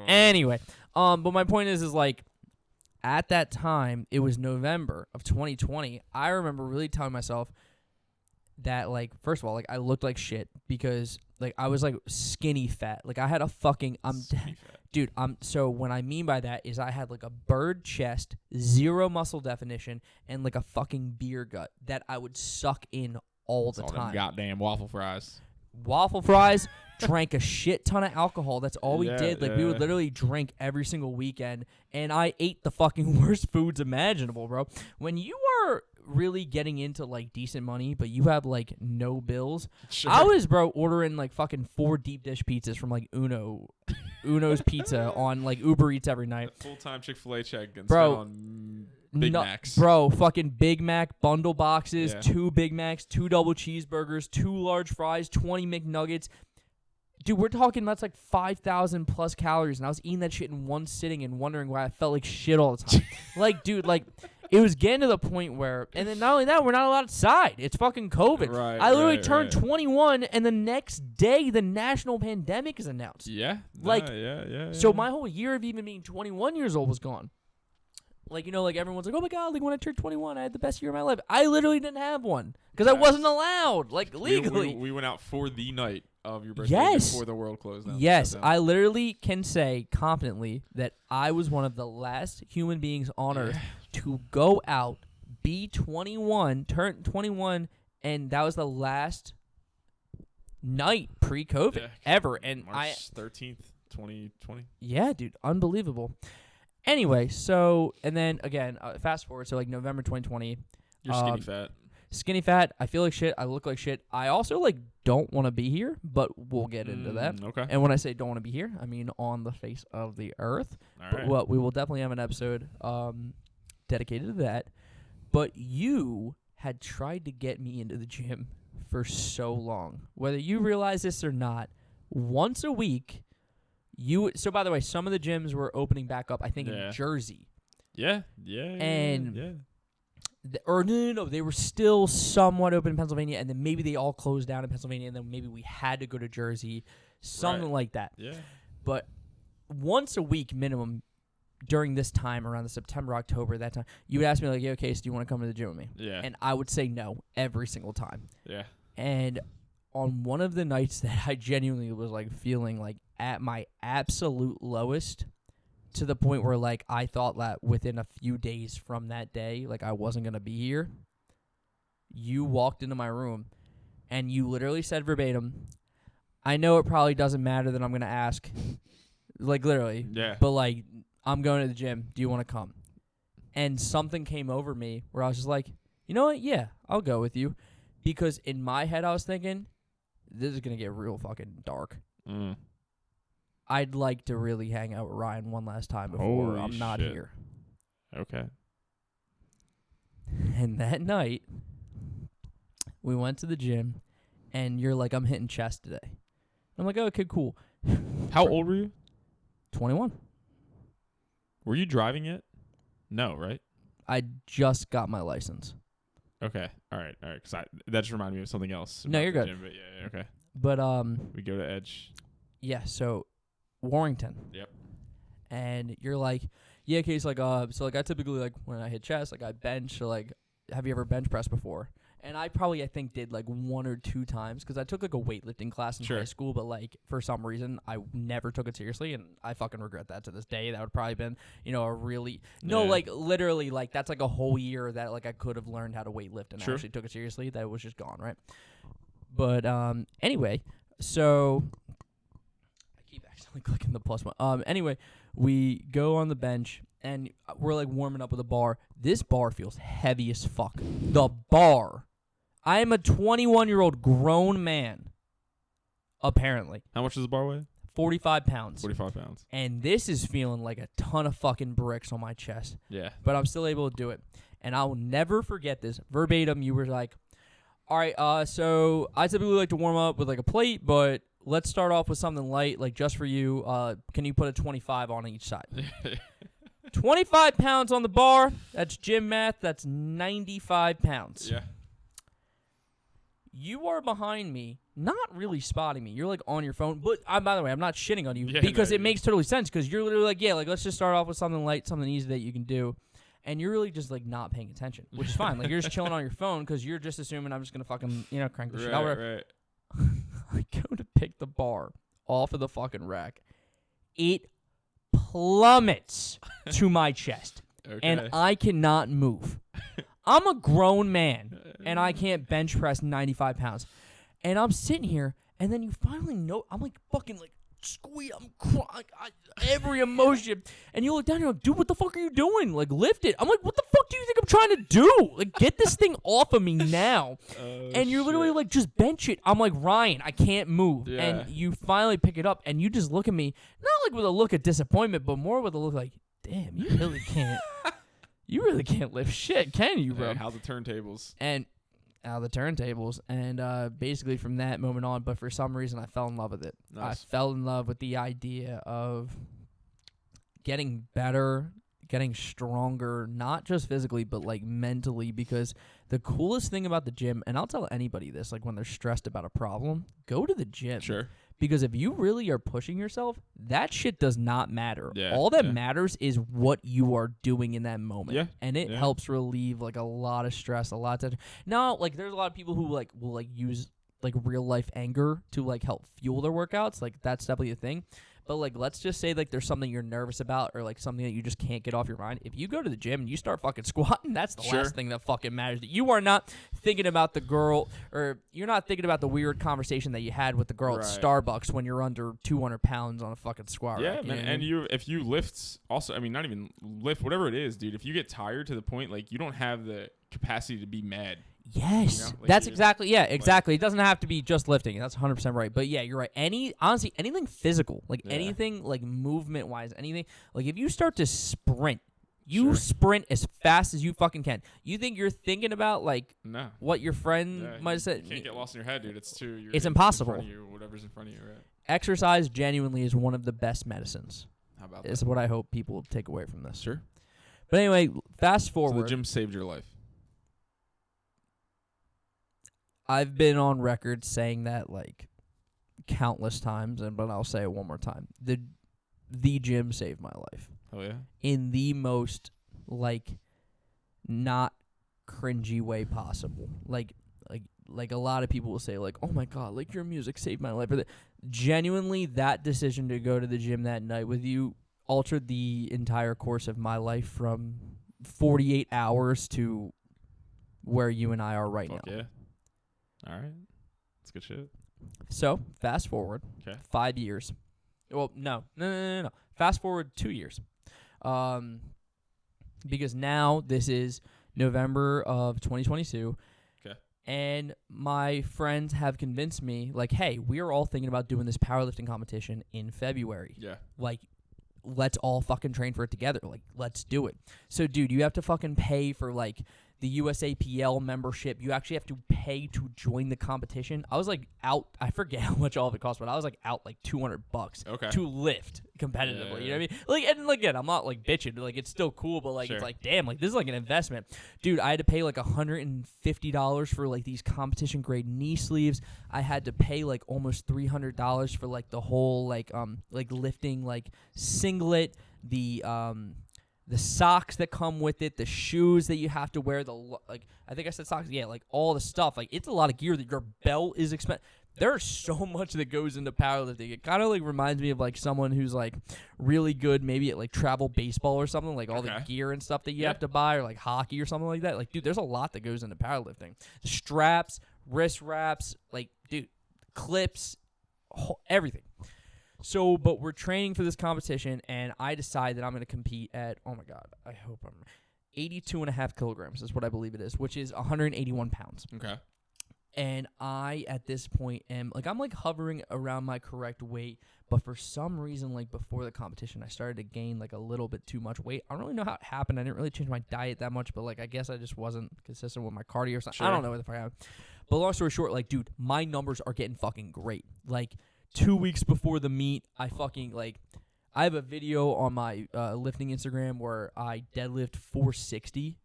Anyway, but my point is like, at that time, it was November of 2020, I remember really telling myself that, like, first of all, like, I looked like shit because, like, I was, like, skinny fat. Like, I had a fucking, dude, so what I mean by that is I had, like, a bird chest, zero muscle definition, and, like, a fucking beer gut that I would suck in all the time. Goddamn waffle fries. Drank a shit ton of alcohol. That's all we did. Like, we would literally drink every single weekend, and I ate the fucking worst foods imaginable, bro. When you are really getting into like decent money, but you have like no bills. I was, bro, ordering like fucking 4 deep dish pizzas from like Uno's Pizza on like Uber Eats every night. Full-time Chick-fil-A check and bro, on Big Macs. Bro, fucking Big Mac bundle boxes, 2 Big Macs, 2 double cheeseburgers, 2 large fries, 20 McNuggets. Dude, we're talking that's like 5,000 plus calories, and I was eating that shit in one sitting and wondering why I felt like shit all the time. Like, dude, like, it was getting to the point where, and then not only that, we're not allowed outside. It's fucking COVID. Right. I literally turned 21, and the next day, the national pandemic is announced. Yeah. Like, yeah. So my whole year of even being 21 years old was gone. Like, like everyone's like, oh my God, like when I turned 21, I had the best year of my life. I literally didn't have one because I wasn't allowed, like legally. We went out for the night of your birthday before the world closed down. Yes, I literally can say confidently that I was one of the last human beings on Earth to go out, be 21, turn 21, and that was the last night pre-COVID ever. And March 13th, 2020. Yeah, dude, unbelievable. Anyway, so, and then again, fast forward, so like November 2020. You're skinny fat. Skinny fat. I feel like shit. I look like shit. I also like don't want to be here, but we'll get into that. Okay. And when I say don't want to be here, I mean on the face of the earth. All but right. Well, we will definitely have an episode dedicated to that. But you had tried to get me into the gym for so long. Whether you realize this or not, once a week, so by the way, some of the gyms were opening back up, I think, in Jersey. Yeah. And no, they were still somewhat open in Pennsylvania, and then maybe they all closed down in Pennsylvania, and then maybe we had to go to Jersey, something like that. Yeah. But once a week minimum during this time, around the September, October, that time, you would ask me, like, yeah, okay, so do you want to come to the gym with me? Yeah. And I would say no every single time. Yeah. And on one of the nights that I genuinely was, like, feeling, like, at my absolute lowest, to the point where, like, I thought that within a few days from that day, like, I wasn't going to be here, you walked into my room, and you literally said verbatim, I know it probably doesn't matter that I'm going to ask, like, literally, but, like, I'm going to the gym. Do you want to come? And something came over me where I was just like, you know what? Yeah, I'll go with you. Because in my head, I was thinking, this is going to get real fucking dark. I'd like to really hang out with Ryan one last time before I'm not here. Okay. And that night, we went to the gym, and you're like, I'm hitting chest today. I'm like, oh, okay, cool. How old were you? 21. Were you driving yet? No, right? I just got my license. Okay. All right. Because that just reminded me of something else. No, you're good. Gym, but yeah, okay. But we go to Edge. Yeah. So Warrington. Yep. And you're like, yeah, okay. So like I typically, like, when I hit chest, like, I bench. So, like, have you ever bench pressed before? And I think did like 1 or 2 times because I took like a weightlifting class in high school, but like for some reason I never took it seriously, and I fucking regret that to this day. That would probably been, a really like literally like that's like a whole year that like I could have learned how to weightlift and actually took it seriously. That was just gone, right? But anyway, so I keep accidentally clicking the plus one. Anyway, we go on the bench. And we're, like, warming up with a bar. This bar feels heavy as fuck. The bar. I am a 21-year-old grown man, apparently. How much does the bar weigh? 45 pounds. 45 pounds. And this is feeling like a ton of fucking bricks on my chest. Yeah. But I'm still able to do it. And I'll never forget this. Verbatim, you were like, all right, so I typically like to warm up with, like, a plate, but let's start off with something light, like, just for you. Can you put a 25 on each side? 25 pounds on the bar. That's gym math. That's 95 pounds. Yeah. You are behind me, not really spotting me. You're, like, on your phone. But, by the way, I'm not shitting on you because it makes totally sense because you're literally like, yeah, like, let's just start off with something light, something easy that you can do. And you're really just, like, not paying attention, which is fine. Like, you're just chilling on your phone because you're just assuming I'm just going to fucking, crank the shit out. Right. I go to pick the bar off of the fucking rack. It plummets to my chest, and I cannot move. I'm a grown man, and I can't bench press 95 pounds. And I'm sitting here, and then you finally know, I'm like fucking like squeeze, I'm crying, every emotion. And you look down and you're like, dude, what the fuck are you doing? Like, lift it. I'm like, what the fuck do you think I'm trying to do? Like, get this thing off of me now. And you're literally like, just bench it. I'm like, Ryan, I can't move. Yeah. And you finally pick it up, and you just look at me, not like with a look of disappointment, but more with a look like, damn, you really can't. You really can't lift shit, can you, bro? Hey, how's the turntables? And out of the turntables, and basically from that moment on, but for some reason I fell in love with it. Nice. I fell in love with the idea of getting better, getting stronger, not just physically, but like mentally, because the coolest thing about the gym, and I'll tell anybody this, like when they're stressed about a problem, go to the gym. Sure. Because if you really are pushing yourself, that shit does not matter. Yeah, All that matters is what you are doing in that moment. Yeah. And it Yeah. helps relieve like a lot of stress, a lot of tension. Now, like there's a lot of people who like will like use like real life anger to like help fuel their workouts. Like that's definitely a thing. But like let's just say like there's something you're nervous about or like something that you just can't get off your mind. If you go to the gym and you start fucking squatting, that's the Sure. last thing that fucking matters. You are not thinking about the girl, or you're not thinking about the weird conversation that you had with the girl at Right. Starbucks when you're under 200 pounds on a fucking squat Yeah, rack. You man. know what I And mean? if you lift, also, I mean, not even lift, whatever it is, dude. If you get tired to the point like you don't have the capacity to be mad. Yes, You know, like that's you- exactly. It doesn't have to be just lifting. That's 100% right. But yeah, you're right. Honestly, anything physical, like Yeah. anything like movement wise, anything like if you start to sprint, you Sure. sprint as fast as you fucking can. You think you're thinking about like No. what your friend Yeah, might have you said? can't get lost in your head, dude. It's too. You're It's in impossible. front of you, whatever's in front of you, right? Exercise genuinely is one of the best medicines. How about Is that? what I hope people take away from this. Sure. But anyway, fast So forward. the gym saved your life. I've been on record saying that like countless times, but I'll say it one more time. The gym saved my life Oh yeah. in the most like not cringy way possible. Like a lot of people will say like, "Oh my god, like your music saved my life." Or genuinely, that decision to go to the gym that night with you altered the entire course of my life from 48 hours to where you and I are right Fuck now. yeah. All right. That's good shit. So, fast forward 'Kay. 5 years. Well, no. Fast forward 2 years. Because now this is November of 2022. Okay. And my friends have convinced me, like, hey, we are all thinking about doing this powerlifting competition in February. Yeah. Like, let's all fucking train for it together. Like, let's do it. So, dude, you have to fucking pay for, like, the USAPL membership. You actually have to pay to join the competition. I was, like, out. I forget how much all of it cost, but I was, like, out, like, $200 Okay. to lift competitively. Yeah. You know what I mean? Like, and again, I'm not, like, bitching. Like, it's still cool, but, like, Sure. it's like, damn, like, this is, like, an investment. Dude, I had to pay, like, $150 for, like, these competition-grade knee sleeves. I had to pay, like, almost $300 for, like, the whole, like lifting, like, singlet, the socks that come with it, the shoes that you have to wear, like I think I said socks, yeah, like all the stuff. Like it's a lot of gear. That your belt is expensive. There's so much that goes into powerlifting. It kind of like reminds me of like someone who's like really good, maybe at like travel baseball or something, like all the gear and stuff that you have to buy, or like hockey or something like that. Like, dude, there's a lot that goes into powerlifting. The straps, wrist wraps, like, dude, clips, everything. So, but we're training for this competition, and I decide that I'm going to compete at, oh my God, I hope I'm 82.5 kilograms is what I believe it is, which is 181 pounds. Okay. And I, at this point, am, like, I'm, like, hovering around my correct weight, but for some reason, like, before the competition, I started to gain, like, a little bit too much weight. I don't really know how it happened. I didn't really change my diet that much, but, like, I guess I just wasn't consistent with my cardio or something. Sure. I don't know what the fuck happened. But long story short, like, dude, my numbers are getting fucking great. Like, 2 weeks before the meet, I fucking, like, I have a video on my lifting Instagram where I deadlift 460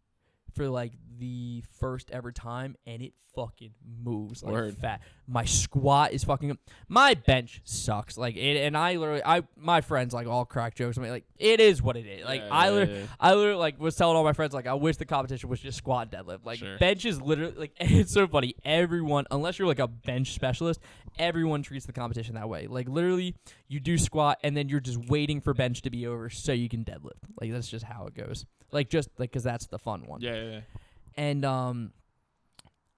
for, like, the first ever time, and it fucking moves like fat. My squat is fucking... My bench sucks. Like, and I literally... my friends, like, all crack jokes. I mean, like, it is what it is. Like, I literally, like, was telling all my friends, like, I wish the competition was just squat and deadlift. Like, bench is literally... Like, it's so funny. Everyone, unless you're, like, a bench specialist, everyone treats the competition that way. Like, literally, you do squat, and then you're just waiting for bench to be over so you can deadlift. Like, that's just how it goes. Like, just, like, because that's the fun one. Yeah. And,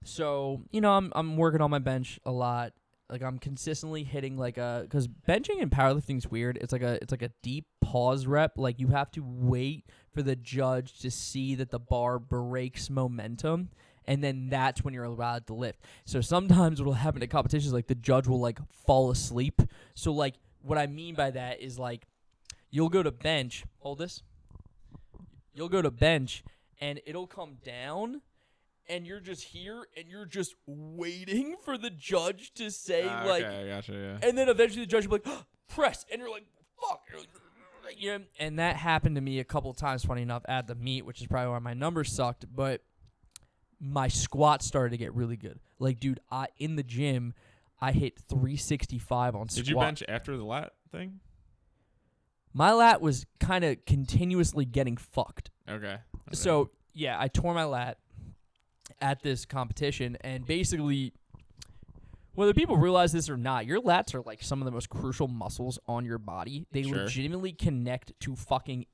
so, you know, I'm working on my bench a lot. Like, I'm consistently hitting, like, because benching and powerlifting is weird. It's like a deep pause rep. Like, you have to wait for the judge to see that the bar breaks momentum, and then that's when you're allowed to lift. So sometimes what will happen at competitions, like, the judge will, like, fall asleep. So, like, what I mean by that is, like, you'll go to bench. Hold this. You'll go to bench, and it'll come down, and you're just here, and you're just waiting for the judge to say, like... Okay, I gotcha, yeah. And then eventually the judge will be like, press, and you're like, fuck. You're like, you know, and that happened to me a couple of times, funny enough, at the meet, which is probably why my numbers sucked, but my squats started to get really good. Like, dude, in the gym, I hit 365 on squat. Did you bench after the lat thing? My lat was kind of continuously getting fucked. Okay. So, yeah, I tore my lat at this competition, and basically, whether people realize this or not, your lats are like some of the most crucial muscles on your body. They legitimately connect to fucking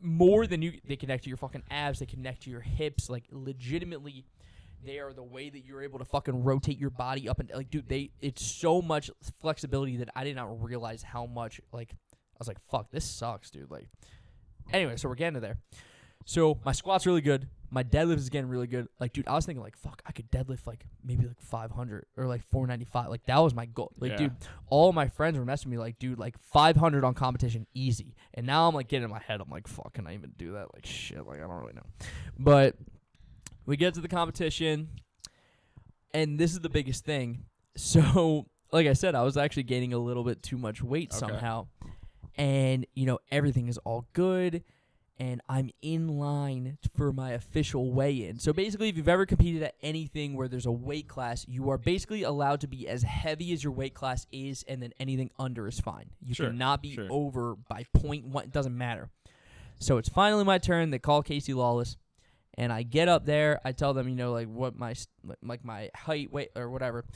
more than they connect to your fucking abs. They connect to your hips. Like, legitimately, they are the way that you're able to fucking rotate your body up and like, dude, it's so much flexibility that I did not realize how much. Like, I was like, fuck, this sucks, dude. Like, anyway, so we're getting to there. So my squat's really good. My deadlift is getting really good. Like, dude, I was thinking, like, fuck, I could deadlift, like, maybe, like, 500 or, like, 495. Like, that was my goal. Like, dude, all my friends were messaging me, like, dude, like, 500 on competition, easy. And now I'm, like, getting in my head. I'm like, fuck, can I even do that? Like, shit, like, I don't really know. But we get to the competition, and this is the biggest thing. So, like I said, I was actually gaining a little bit too much weight somehow. And, you know, everything is all good. And I'm in line for my official weigh-in. So basically, if you've ever competed at anything where there's a weight class, you are basically allowed to be as heavy as your weight class is, and then anything under is fine. You cannot be over by 0.1. It doesn't matter. So it's finally my turn. They call Casey Lawless, and I get up there. I tell them, you know, like what my height, weight, or whatever.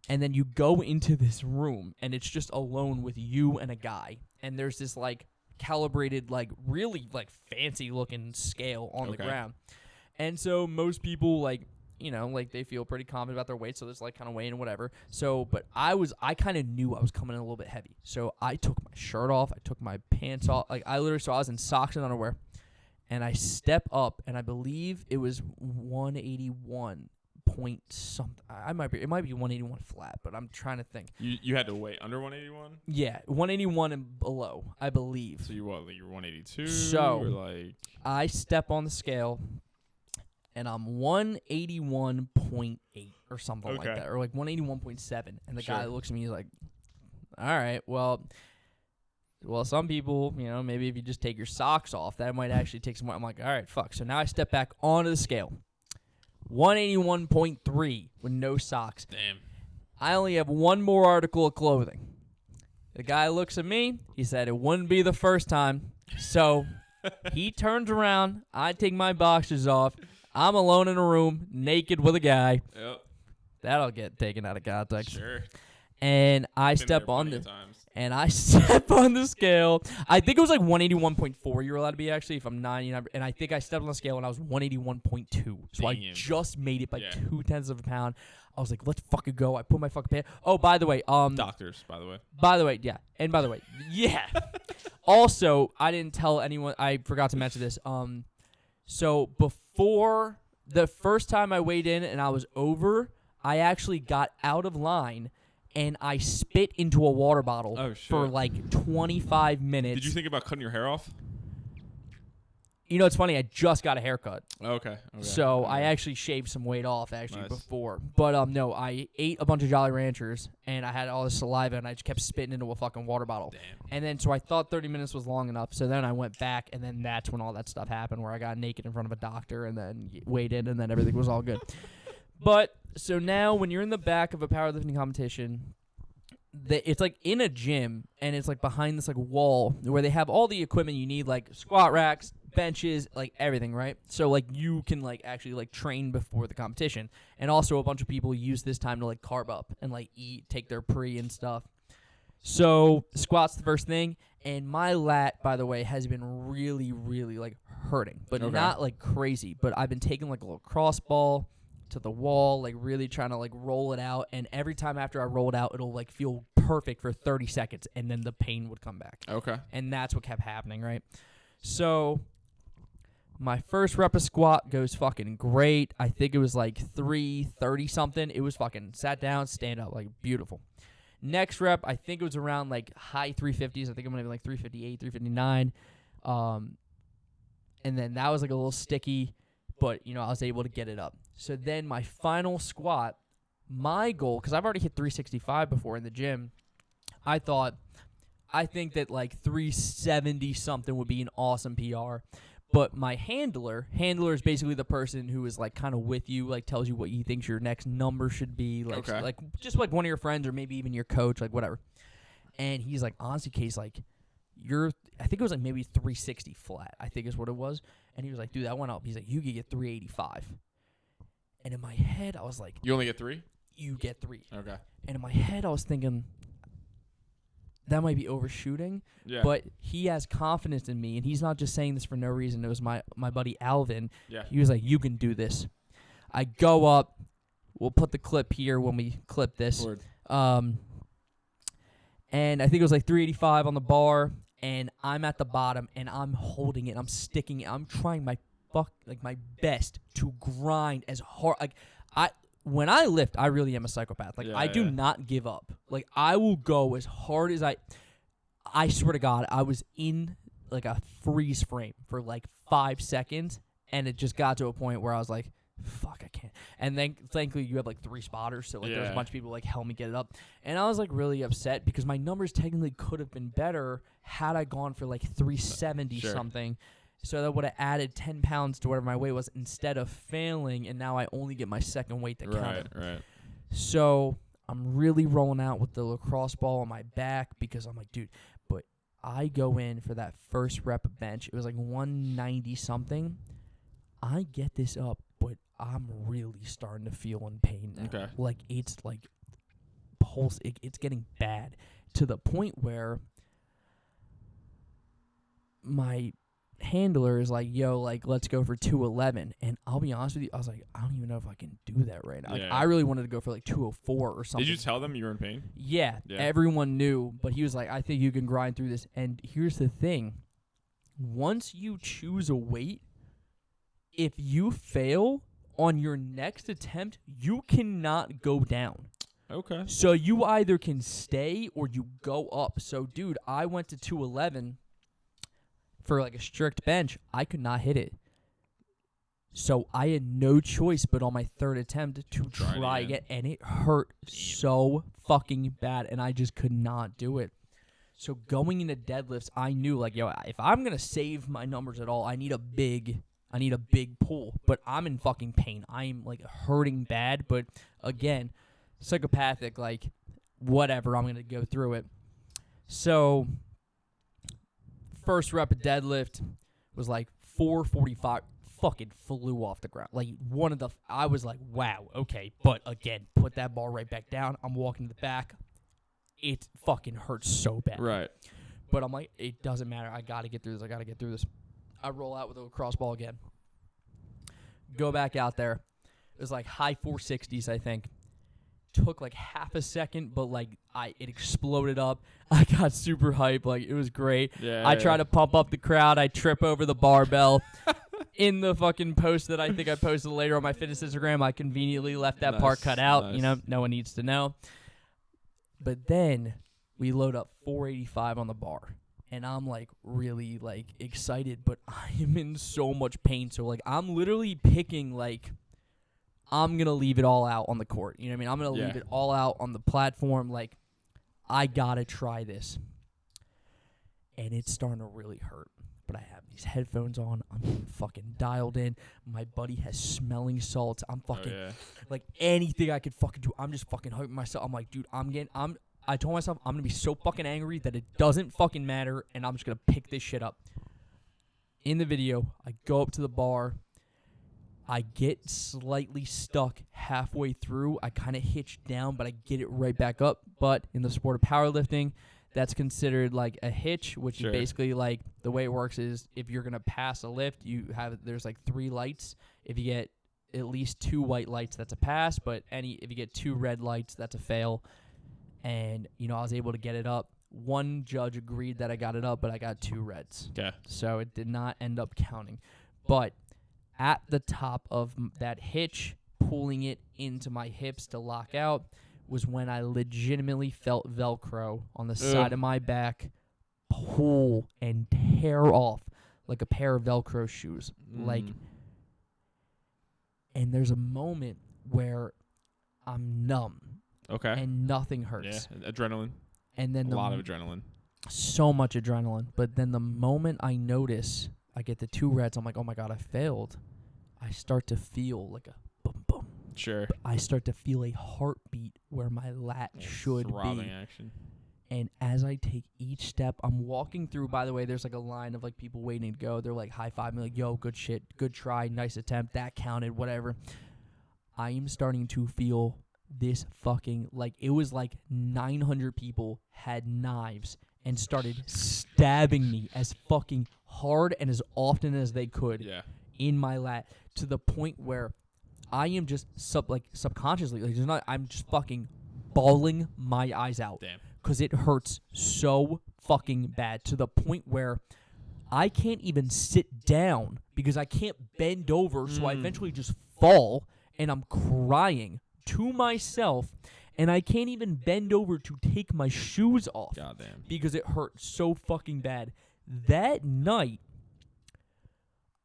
And then you go into this room, and it's just alone with you and a guy. And there's this, like, calibrated, like, really, like, fancy looking scale on the ground. And so most people, like, you know, like, they feel pretty confident about their weight, so there's, like, kind of weighing and whatever. So, but I kind of knew I was coming in a little bit heavy. So I took my shirt off, I took my pants off, like, I was in socks and underwear, and I step up, and I believe it was 181 point something. It might be 181 flat, but I'm trying to think. You had to weigh under 181? Yeah, 181 and below, I believe. So you what? Like, you're 182? So or like I step on the scale, and I'm 181.8 or something like that, or like 181.7. And the guy looks at me, he's like, "All right, well, some people, you know, maybe if you just take your socks off, that might actually take some more." I'm like, "All right, fuck." So now I step back onto the scale. 181.3 with no socks. Damn. I only have one more article of clothing. The guy looks at me. He said it wouldn't be the first time. So he turns around. I take my boxers off. I'm alone in a room, naked with a guy. Yep. That'll get taken out of context. Sure. And I step on the scale. I think it was like 181.4 you're allowed to be, actually, if I'm 90. And I think I stepped on the scale and I was 181.2. So I just made it by 0.2 of a pound. I was like, let's fucking go. I put my fucking pants. Oh, by the way, doctors, by the way. By the way, yeah. And by the way, yeah. Also, I didn't tell anyone. I forgot to mention this. So before the first time I weighed in and I was over, I actually got out of line. And I spit into a water bottle for like 25 minutes. Did you think about cutting your hair off? You know, it's funny. I just got a haircut. Okay. So I actually shaved some weight off before. But no, I ate a bunch of Jolly Ranchers, and I had all this saliva, and I just kept spitting into a fucking water bottle. Damn. And then so I thought 30 minutes was long enough. So then I went back, and then that's when all that stuff happened, where I got naked in front of a doctor, and then weighed in, and then everything was all good. But so now when you're in the back of a powerlifting competition, it's like in a gym, and it's like behind this like wall where they have all the equipment you need, like squat racks, benches, like everything, right? So like you can like actually like train before the competition. And also a bunch of people use this time to like carb up and like eat, take their pre and stuff. So squat's the first thing, and my lat, by the way, has been really, really like hurting, but not like crazy. But I've been taking like a little cross ball to the wall, like really trying to like roll it out, and every time after I roll it out, it'll like feel perfect for 30 seconds, and then the pain would come back. Okay. And that's what kept happening, right? So my first rep of squat goes fucking great. I think it was like 330 something. It was fucking sat down, stand up, like beautiful. Next rep, I think it was around like high 350s. I think I'm gonna be like 358, 359. And then that was like a little sticky, but you know, I was able to get it up. So then my final squat, my goal, because I've already hit 365 before in the gym, I thought I think that like 370 something would be an awesome PR. But my handler is basically the person who is like kind of with you, like tells you what he thinks your next number should be, like like just like one of your friends or maybe even your coach, like whatever. And he's like, honestly, Case, like I think it was like maybe 360 flat, I think is what it was. And he was like, dude, that went up. He's like, you could get 385. And in my head, I was like, you only get 3? You get 3. Okay. And in my head, I was thinking, that might be overshooting. Yeah. But he has confidence in me, and he's not just saying this for no reason. It was my buddy Alvin. Yeah. He was like, you can do this. I go up. We'll put the clip here when we clip this. Word. And I think it was like 385 on the bar, and I'm at the bottom, and I'm holding it. I'm sticking it. I'm trying my best to grind as hard. Like when I lift, I really am a psychopath. Like I do not give up. Like I will go as hard as I swear to God, I was in like a freeze frame for like 5 seconds, and it just got to a point where I was like, fuck, I can't. And then thankfully you have like 3 spotters, so like there's a bunch of people like help me get it up. And I was like really upset because my numbers technically could have been better had I gone for like 370 something. So that would have added 10 pounds to whatever my weight was instead of failing, and now I only get my second weight that counted. Right. So I'm really rolling out with the lacrosse ball on my back because I'm like, dude, but I go in for that first rep bench. It was like 190 something. I get this up, but I'm really starting to feel in pain now. Okay. Like it's like pulse. It's getting bad to the point where my handler is like, yo, like let's go for 211, and I'll be honest with you, I was like, I don't even know if I can do that right now. Like, I really wanted to go for like 204 or something. Did you tell them you were in pain? Yeah, everyone knew, but he was like, I think you can grind through this. And here's the thing, once you choose a weight, if you fail on your next attempt, you cannot go down. Okay. So you either can stay or you go up. So dude, I went to 211 for like a strict bench. I could not hit it. So I had no choice but on my third attempt to try again, and it hurt so fucking bad, and I just could not do it. So going into deadlifts, I knew like, yo, if I'm gonna save my numbers at all, I need a big pull. But I'm in fucking pain. I'm like hurting bad, but again, psychopathic, like whatever, I'm gonna go through it. So first rep of deadlift was like 445. Fucking flew off the ground. Like I was like, wow, okay. But again, put that bar right back down. I'm walking to the back. It fucking hurts so bad. Right. But I'm like, it doesn't matter. I got to get through this. I roll out with a lacrosse ball again. Go back out there. It was like high 460s, I think. Took like half a second, but like it exploded up. I got super hyped. Like it was great. I try to pump up the crowd. I trip over the barbell. In the fucking post that I think I posted later on my fitness Instagram, I conveniently left that part cut out. Nice. You know, no one needs to know. But then we load up 485 on the bar. And I'm like really like excited, but I am in so much pain. So like I'm literally picking like I'm going to leave it all out on the court. You know what I mean? I'm going to leave it all out on the platform. Like, I got to try this. And it's starting to really hurt. But I have these headphones on. I'm fucking dialed in. My buddy has smelling salts. I'm fucking, like, anything I could fucking do. I'm just fucking hyping myself. I'm like, dude, I told myself I'm going to be so fucking angry that it doesn't fucking matter. And I'm just going to pick this shit up. In the video, I go up to the bar. I get slightly stuck halfway through. I kind of hitch down, but I get it right back up. But in the sport of powerlifting, that's considered like a hitch, which is basically like the way it works is if you're going to pass a lift, there's like 3 lights. If you get at least 2 white lights, that's a pass. But if you get 2 red lights, that's a fail. And, you know, I was able to get it up. One judge agreed that I got it up, but I got 2 reds. Okay. So it did not end up counting. But at the top of that hitch, pulling it into my hips to lock out, was when I legitimately felt Velcro on the side of my back pull and tear off like a pair of Velcro shoes. Like, and there's a moment where I'm numb. Okay. And nothing hurts. Yeah, adrenaline. And then a lot of adrenaline. so much adrenaline. But then the moment I notice I get the 2 reds, I'm like, oh my God, I failed. I start to feel like a boom, boom. Sure. I start to feel a heartbeat where my lat should Throbbing be. action. And as I take each step, I'm walking through, by the way, there's like a line of like people waiting to go. They're like high-five me, like, yo, good shit, good try, nice attempt, that counted, whatever. I am starting to feel this fucking, like, it was like 900 people had knives and started stabbing me as fucking hard and as often as they could in my lat, to the point where I am just subconsciously, like, I'm just fucking bawling my eyes out. Damn. Because it hurts so fucking bad, to the point where I can't even sit down because I can't bend over, so I eventually just fall, and I'm crying to myself, and I can't even bend over to take my shoes off. Goddamn. Because it hurt so fucking bad. That night,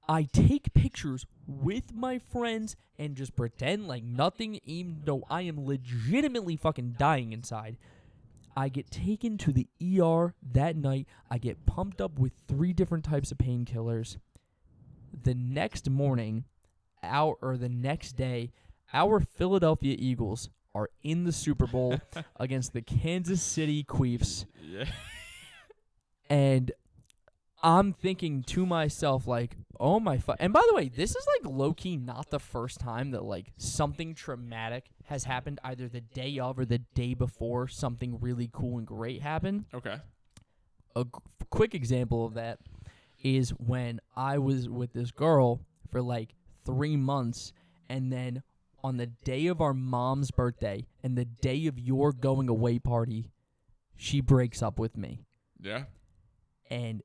I take pictures with my friends and just pretend like nothing, even though I am legitimately fucking dying inside. I get taken to the ER that night. I get pumped up with 3 different types of painkillers. The next morning, the next day, our Philadelphia Eagles are in the Super Bowl against the Kansas City Chiefs. Yeah. And I'm thinking to myself, like, oh my and by the way, this is like low-key not the first time that like something traumatic has happened either the day of or the day before something really cool and great happened. Okay. A quick example of that is when I was with this girl for like 3 months, and then on the day of our mom's birthday and the day of your going away party, she breaks up with me. Yeah. And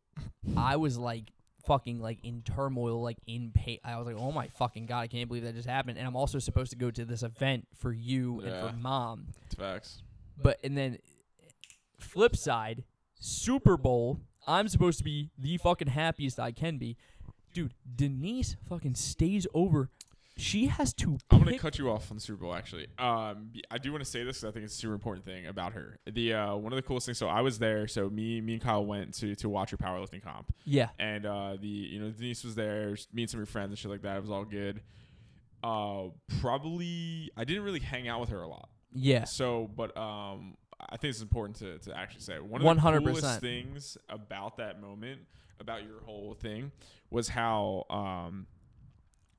I was like fucking like in turmoil, like in pain. I was like, oh my fucking God, I can't believe that just happened. And I'm also supposed to go to this event for you and for mom. It's facts. And then flip side, Super Bowl, I'm supposed to be the fucking happiest I can be. Dude, Denise fucking stays over. She has to I'm going to cut you off on the Super Bowl, actually. I do want to say this because I think it's a super important thing about her. One of the coolest things, so I was there, so me and Kyle went to watch her powerlifting comp. Yeah. And Denise was there, me and some of your friends and shit like that. It was all good. Probably, I didn't really hang out with her a lot. Yeah. So, but I think it's important to actually say. One of the 100%. coolest things about that moment, about your whole thing, was how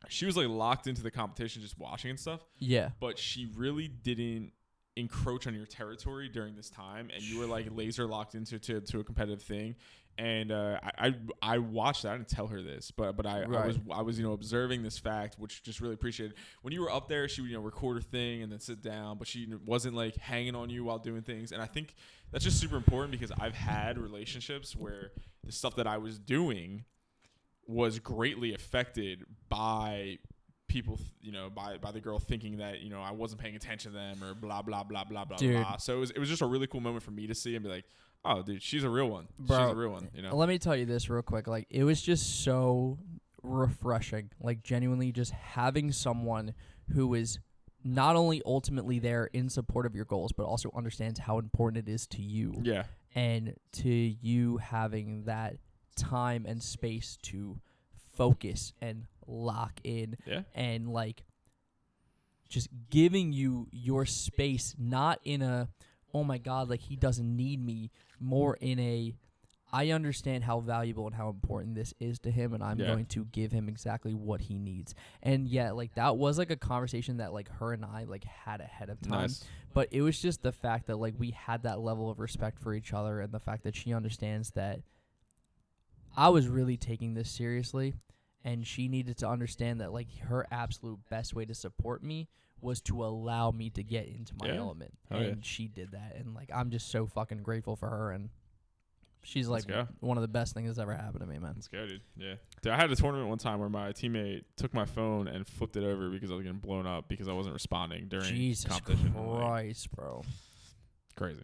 she was like locked into the competition just watching and stuff. Yeah. But she really didn't encroach on your territory during this time, and you were like laser locked into a competitive thing. And I watched that. I didn't tell her this, but I was observing this fact, which just really appreciated. When you were up there, she would record her thing and then sit down, but she wasn't like hanging on you while doing things. And I think that's just super important because I've had relationships where the stuff that I was doing was greatly affected by people, by the girl thinking that, I wasn't paying attention to them or blah, blah, blah, blah, blah, blah. So it was just a really cool moment for me to see and be like, oh, dude, she's a real one. Bro, she's a real one, Let me tell you this real quick. Like, it was just so refreshing. Like, genuinely just having someone who is not only ultimately there in support of your goals, but also understands how important it is to you. Yeah. And to you having that time and space to focus and lock in. Yeah. And like just giving you your space, not in a oh my God, like he doesn't need me, more in a I understand how valuable and how important this is to him, and I'm going to give him exactly what he needs. And yeah, like that was like a conversation that like her and I like had ahead of time. Nice. But it was just the fact that like we had that level of respect for each other, and the fact that she understands that I was really taking this seriously, and she needed to understand that like her absolute best way to support me was to allow me to get into my element. And she did that, and like I'm just so fucking grateful for her, and she's like one of the best things that's ever happened to me, man. Let's go, dude. Yeah. Dude, I had a tournament one time where my teammate took my phone and flipped it over because I was getting blown up because I wasn't responding during competition. Jesus Christ, bro. Crazy.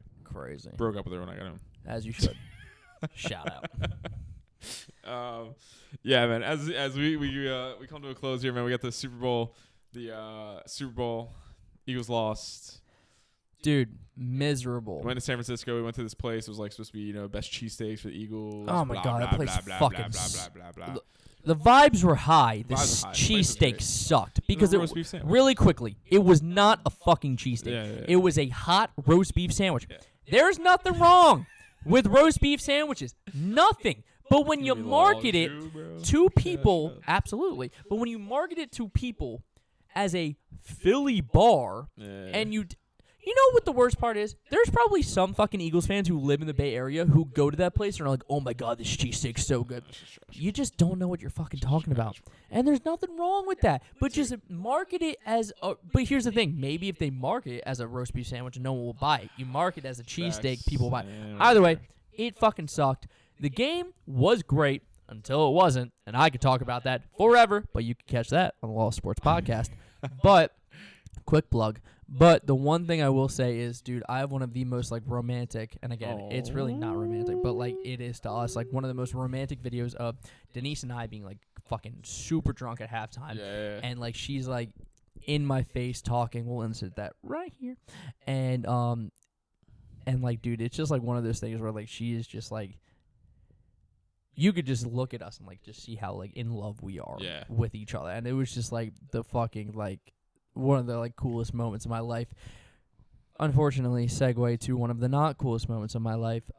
Broke up with her when I got home. As you should. Shout out. Yeah, man. As we come to a close here, man. We got the Super Bowl. The Super Bowl. Eagles lost. Dude, miserable. We went to San Francisco. We went to this place. It was like supposed to be, best cheesesteaks for the Eagles. Oh my God, that place fucking blah, blah, blah. The vibes were high. The Vibes were high. The place was cheesesteak great. sucked because It was a roast beef sandwich. really quickly, it was not a fucking cheesesteak. Yeah. It was a hot roast beef sandwich. Yeah. There's nothing wrong with roast beef sandwiches. Nothing. But when you Give me market laws, it too, bro. to people, Cash up. absolutely. But when you market it to people as a Philly bar, Yeah. and you know what the worst part is? There's probably some fucking Eagles fans who live in the Bay Area who go to that place and are like, oh my God, this cheesesteak's so good. That's just trash. You just don't know what you're fucking talking about. And there's nothing wrong with that. But just market it as a... But here's the thing. Maybe if they market it as a roast beef sandwich, no one will buy it. You market it as a cheesesteak, Facts. people buy it. Yeah, Either way, whatever. it fucking sucked. The game was great until it wasn't. And I could talk about that forever. But you can catch that on the Lawless Sports Podcast. But... Quick plug. But the one thing I will say is, dude, I have one of the most, like, romantic, and again, it's really not romantic, but, like, it is to us, like, one of the most romantic videos of Denise and I being, like, fucking super drunk at halftime. Yeah. And, like, she's, like, in my face talking. We'll insert that right here. And, like, dude, it's just, like, one of those things where, like, she is just, like, you could just look at us and, like, just see how, like, in love we are with each other. And it was just, like, the fucking, like, one of the, like, coolest moments of my life. Unfortunately, segue to one of the not coolest moments of my life.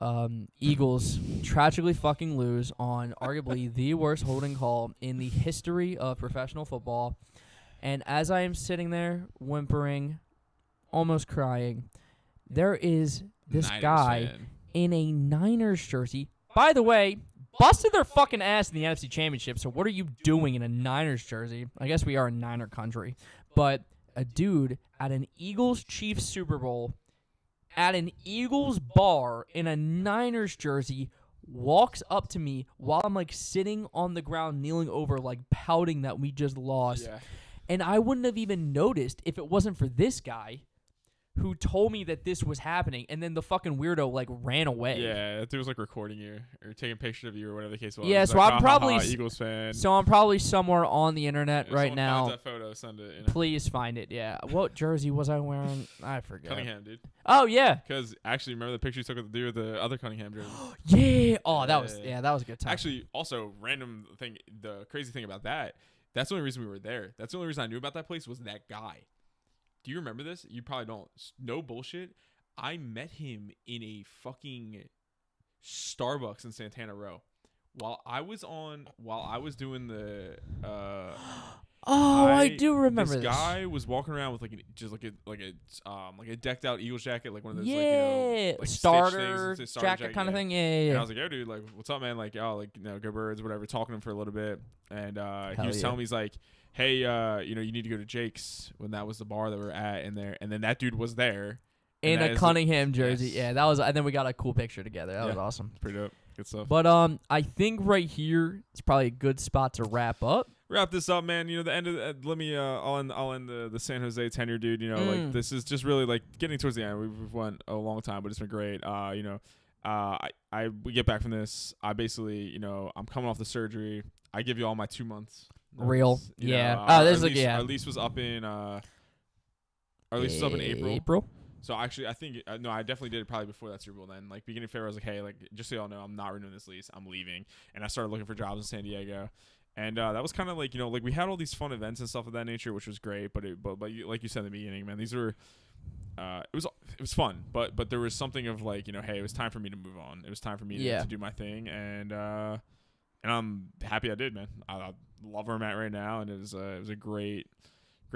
Eagles tragically fucking lose on arguably the worst holding call in the history of professional football. And as I am sitting there whimpering, almost crying, there is this Niners guy fan. in a Niners jersey. By the way, busted their fucking ass in the NFC Championship, so what are you doing in a Niners jersey? I guess we are in Niner country. But a dude at an Eagles-Chiefs Super Bowl at an Eagles bar in a Niners jersey walks up to me while I'm, like, sitting on the ground, kneeling over, like, pouting that we just lost. Yeah. And I wouldn't have even noticed if it wasn't for this guy who told me that this was happening, and then the fucking weirdo, like, ran away. Yeah, that dude was, like, recording you or taking pictures of you or whatever the case was. Yeah, He's so like, I'm probably Eagles fan. So I'm probably somewhere on the internet If right someone now. finds that photo, send it. You know. Please find it. Yeah. What jersey was I wearing? I forget. Cunningham, dude. Oh yeah. Because actually, remember the picture you took with the dude with the other Cunningham jersey? Yeah. Oh, that was Yeah. that was a good time. Actually, also random thing. The crazy thing about that's the only reason we were there. That's the only reason I knew about that place was that guy. Do you remember this? You probably don't. No bullshit. I met him in a fucking Starbucks in Santana Row while I was doing the. I do remember this. this Guy was walking around with like a decked out Eagles jacket, like one of those like starter stitch things, jacket kind of thing. Yeah. And I was like, yo, dude, like, what's up, man? Like, go Birds, whatever. Talking to him for a little bit, and he was telling me, he's like, hey, you need to go to Jake's when that was the bar that we were at in there, and then that dude was there in a Cunningham jersey. Yes. Yeah, that was. And then we got a cool picture together. That was awesome. Pretty dope. Good stuff. But I think right here it's probably a good spot to wrap up. Wrap this up, man. The end of let me I'll end the San Jose tenure, dude. Like, this is just really, like, getting towards the end. We've went a long time, but it's been great. We get back from this. I basically, I'm coming off the surgery. I give you all my 2 months. Real. Yeah. Our lease was up in April. So actually, I think no, I definitely did it probably before that Super Bowl. Then, like, beginning of February, I was like, hey, like, just so y'all know, I'm not renewing this lease. I'm leaving, and I started looking for jobs in San Diego. And that was kind of like, like, we had all these fun events and stuff of that nature, which was great. But like you said in the beginning, man, these were it was fun. But there was something of, like, hey, it was time for me to move on. It was time for me to do my thing. And I'm happy I did, man. I love where I'm at right now, and it was a great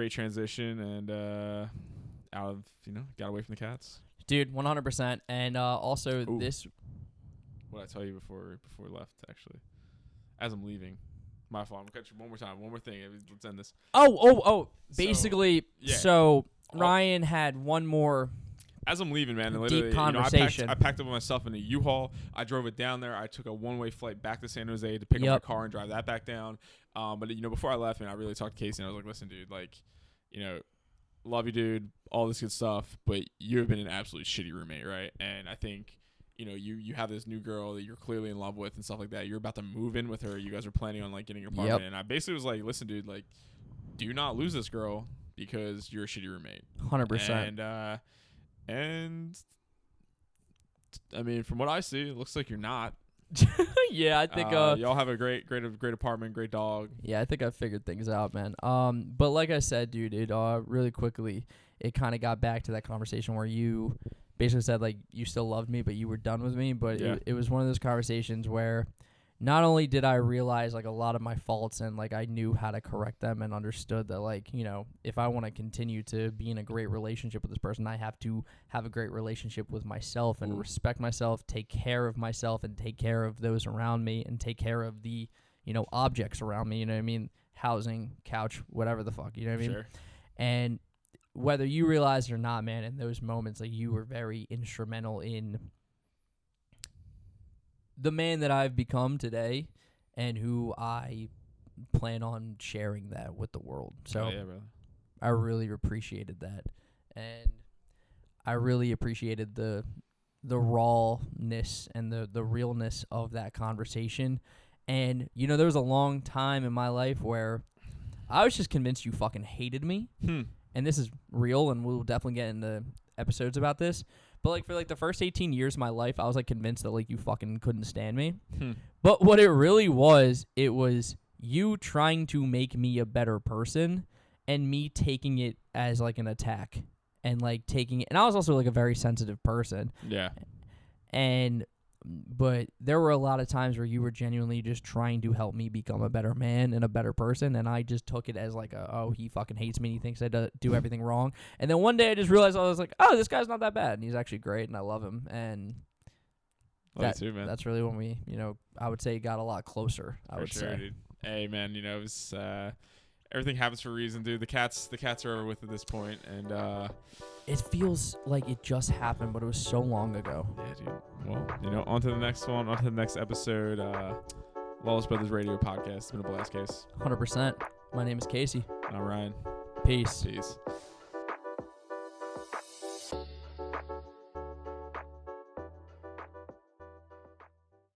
transition. And got away from the Cats. Dude, 100%. And also this. What did I tell you before we left, actually? As I'm leaving. My fault. I'm going to catch you one more time. One more thing. Let's end this. Basically, so Ryan had one more. As I'm leaving, man, deep conversation. I packed up my stuff in a U-Haul. I drove it down there. I took a one-way flight back to San Jose to pick up my car and drive that back down. But before I left, man, I really talked to Casey, and I was like, listen, dude, like, love you, dude, all this good stuff, but you have been an absolute shitty roommate, right? And I think, you have this new girl that you're clearly in love with and stuff like that. You're about to move in with her. You guys are planning on, like, getting your apartment. And I basically was like, listen, dude, like, do not lose this girl because you're a shitty roommate. 100%. And I mean, from what I see, it looks like you're not. Yeah, I think y'all have a great apartment, great dog. Yeah, I think I figured things out, man. But like I said, dude, it really quickly, it kind of got back to that conversation where you basically said like you still loved me, but you were done with me. But Yeah. it was one of those conversations where not only did I realize like a lot of my faults and like I knew how to correct them and understood that like, you know, if I want to continue to be in a great relationship with this person, I have to have a great relationship with myself and respect myself, take care of myself and take care of those around me and take care of the, you know, objects around me, you know what I mean? Housing, couch, whatever the fuck, you know what I mean? Sure. And whether you realize it or not, man, in those moments, like you were very instrumental in the man that I've become today and who I plan on sharing that with the world. So yeah, brother. I really appreciated that. And I really appreciated the rawness and the realness of that conversation. And, you know, there was a long time in my life where I was just convinced you fucking hated me. And this is real, and we'll definitely get into episodes about this. But, like, for, like, the first 18 years of my life, I was, like, convinced that, like, you fucking couldn't stand me. But what it really was, it was you trying to make me a better person and me taking it as, like, an attack. And, like, taking it... And I was also, like, a very sensitive person. Yeah. But there were a lot of times where you were genuinely just trying to help me become a better man and a better person, and I just took it as like he fucking hates me and he thinks I do everything wrong. And then one day I just realized I was like, oh, this guy's not that bad, and he's actually great, and I love him. And Love you too, man. That's really when we, you know, I would say got a lot closer. I would say. Dude. Hey, man, you know, it was, everything happens for a reason, dude. The cats are over with at this point, and it feels like it just happened, but it was so long ago. Yeah, dude. Well, you know, on to the next one, on to the next episode. Lawless Brothers Radio podcast. It's been a blast, Case. 100%. My name is Casey. I'm Ryan. Peace. Peace.